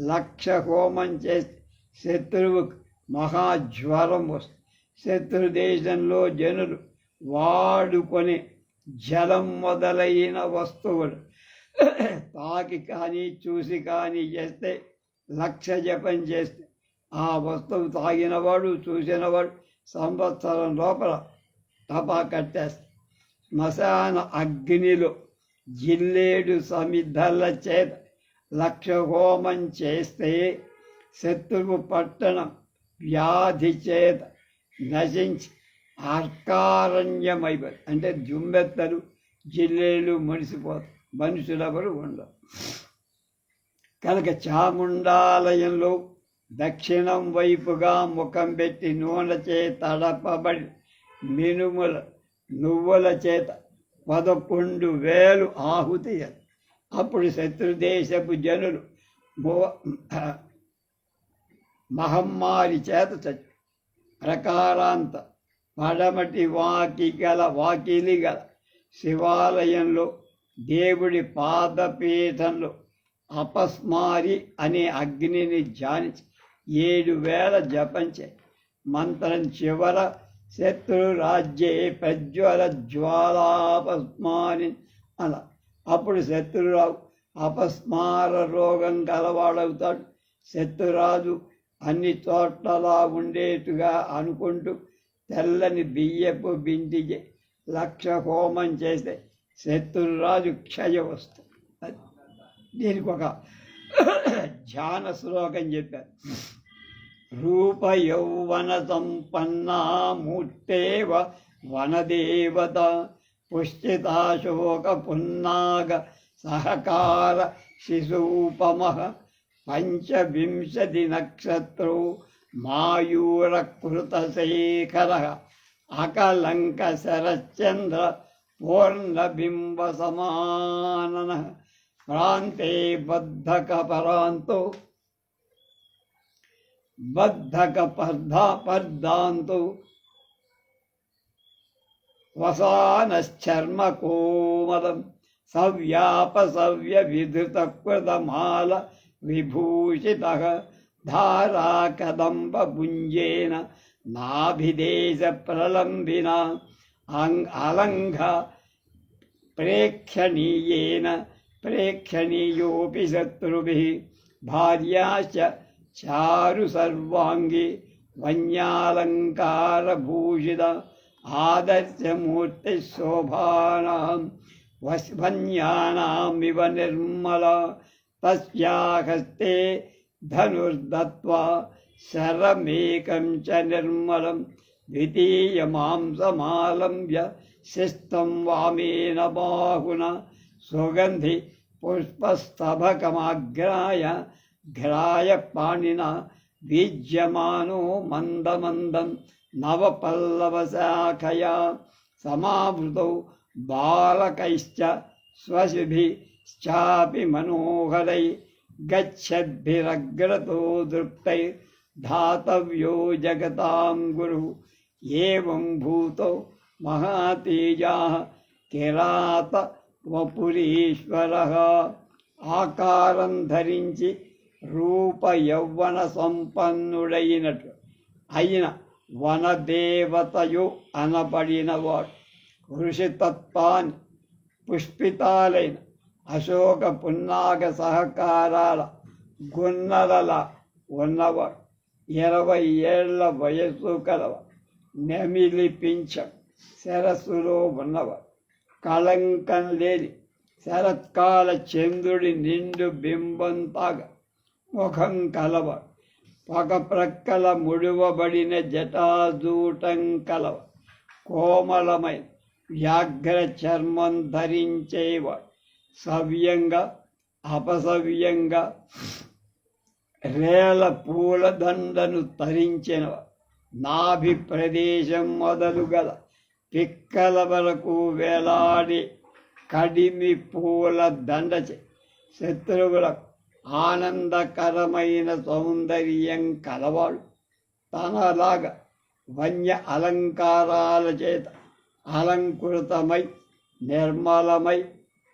1,00,000 హోమం చేసి శత్రువుకు మహాజ్వరం వస్తుంది. శత్రు దేశంలో జనులు వాడుకొని జలం మొదలైన వస్తువులు తాకి కానీ చూసి కానీ చేస్తే 1,00,000 జపం చేస్తే ఆ వస్తువు తాగినవాడు చూసినవాడు సంవత్సరం లోపల తపా కట్టేస్తారు. శ్మశాన అగ్నిలో జిల్లేడు సమిధల చేత 1,00,000 హోమం చేస్తే శత్రువు పట్టణం వ్యాధి చేత నశించి అర్కారణ్యమైపోతుంది. అంటే జుమ్మెత్తలు జిల్లేలు మునిసిపోతారు, మనుషులెవరు ఉండరు. కనుక చాముండాలయంలో దక్షిణం వైపుగా ముఖం పెట్టి నూనెచే తడపబడి మినుముల నువ్వుల చేత 11,000 ఆహుతి. అప్పుడు శత్రుదేశపు జనులు మహమ్మారి చేత చచ్చి ప్రకారాంత పడమటి వాకిలి గల శివాలయంలో దేవుడి పాదపీఠంలో అపస్మారి అనే అగ్నిని ధ్యానించి 7,000 జపించే మంత్రం చివర శత్రు రాజ్యే ప్రజ్వల జ్వాలాపస్మారి అలా. అప్పుడు శత్రురావు అపస్మార రోగం కలవాడవుతాడు. శత్రురాజు అన్ని చోట్లలా ఉండేట్టుగా అనుకుంటూ తెల్లని బియ్యపు బిందికి 1,00,000 హోమం చేస్తే శత్రురాజు క్షయ వస్తుంది. దీనికి ఒక ధ్యాన శ్లోకం చెప్పారు. రూప యౌవన సంపన్నా మూర్తేవ వనదేవత పుష్టితాశోక పున్నాగ సహకార శిశూపమ 15 నక్షత్రో మాయూరకృతశేఖర అకలంక శరశ్చంద్ర పూర్ణబింబ సమానన ప్రాంతే బద్ధక పర్దాంతో వసానశ్చర్మ కోమలం సవ్యాపసవ్య విధృతకృతమాల విభూషిత ధారా కదంబ పుంజేన నాభిదేశ ప్రలంబిన అలంఘ ప్రేక్షణీయోపి శత్రుభిః భార్యాశ్చ చారు సర్వాంగి వన్యాలంకారభూషిత ఆదర్శమూర్తి శోభానాం వన్యానామివ నిర్మల తస్యాహస్తే ధనుర్దత్వా శరమేకం చ నిర్మలం ద్వితీయమాంసమాలంబ్య శిస్తం వామేన బాహున సుగంధి పుష్పస్తభకమాగ్రాయ పాణిన వీజ్యమానో మందమందం నవపల్లవశాఖయా సమావృతౌ బాలకైశ్చ స్వశిభిశ్చాపి మనోహరై గచ్చద్భిరగ్రతో దృప్తై ధాతవ్యో జగతాం గురు ఏవం భూతో మహాతేజాః కిరాత వపురీశ్వరః. ఆకారం ధరించి రూప యౌవన సంపన్నుడైనట్లు అయిన వనదేవతయు అనబడినవాడు ఋషితత్వాన్ని పుష్పితాలైన అశోక పున్నాగ సహకారాల గున్నలలా ఉన్నవాడు 20 ఏళ్ల వయస్సు కలవాడు నెమిలి పింఛం శరస్సులో ఉన్నవాడు కళంకం లేని శరత్కాల చంద్రుడి నిండు బింబంతాగా ముఖం కలవాడు ఒక ప్రక్కల ముడువబడిన జటాజూటం కలవ కోమలమైన వ్యాఘ్ర చర్మం ధరించేవాడు సవ్యంగా అపసవ్యంగా రేల పూలదండను తరించినవాడు నాభి ప్రదేశం మొదలు గల పిక్కల వరకు వేలాడి కడిమి పూల దండచే శత్రువులకు ఆనందకరమైన సౌందర్యం కలవాడు తనలాగా వన్య అలంకారాల చేత అలంకృతమై నిర్మలమై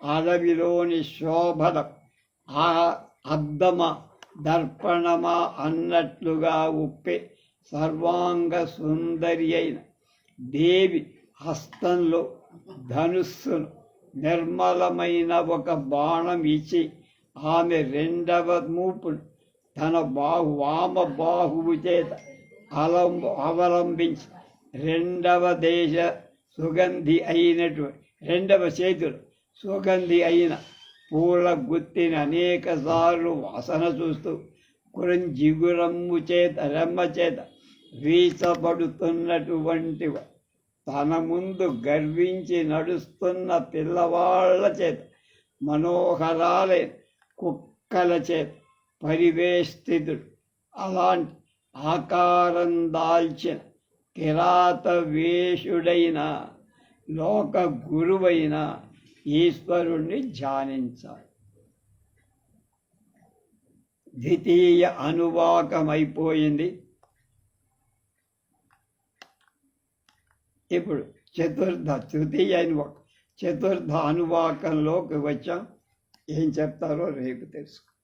అడవిలోని శోభన ఆ అద్దమా దర్పణమా అన్నట్లుగా ఉప్పే సర్వాంగ సుందరి అయిన దేవి హస్తంలో ధనుస్సును నిర్మలమైన ఒక బాణం ఇచ్చి ఆమె రెండవ మూపును తన వామ బాహువు చేత అవలంబించి రెండవ దేశ సుగంధి అయినటువంటి రెండవ చేతులు సుగంధి అయిన పూల గుత్తిని అనేక సార్లు వాసన చూస్తూ జిగురమ్ము చేత రెమ్మ చేత వీచబడుతున్నటువంటి తన ముందు గర్వించి నడుస్తున్న పిల్లవాళ్ల చేత మనోహరాలైన కుక్కల చేత పరివేష్టితుడు అలాంటి ఆకారం దాల్చిన కిరాత వేషుడైన లోక గురువైన ఈశ్వరుణ్ణి ధ్యానించాలి. ద్వితీయ అనువాకమైపోయింది. ఇప్పుడు చతుర్థ అనువాకంలోకి వచ్చాం. ఏం చెప్తారో రేపు తెలుసు.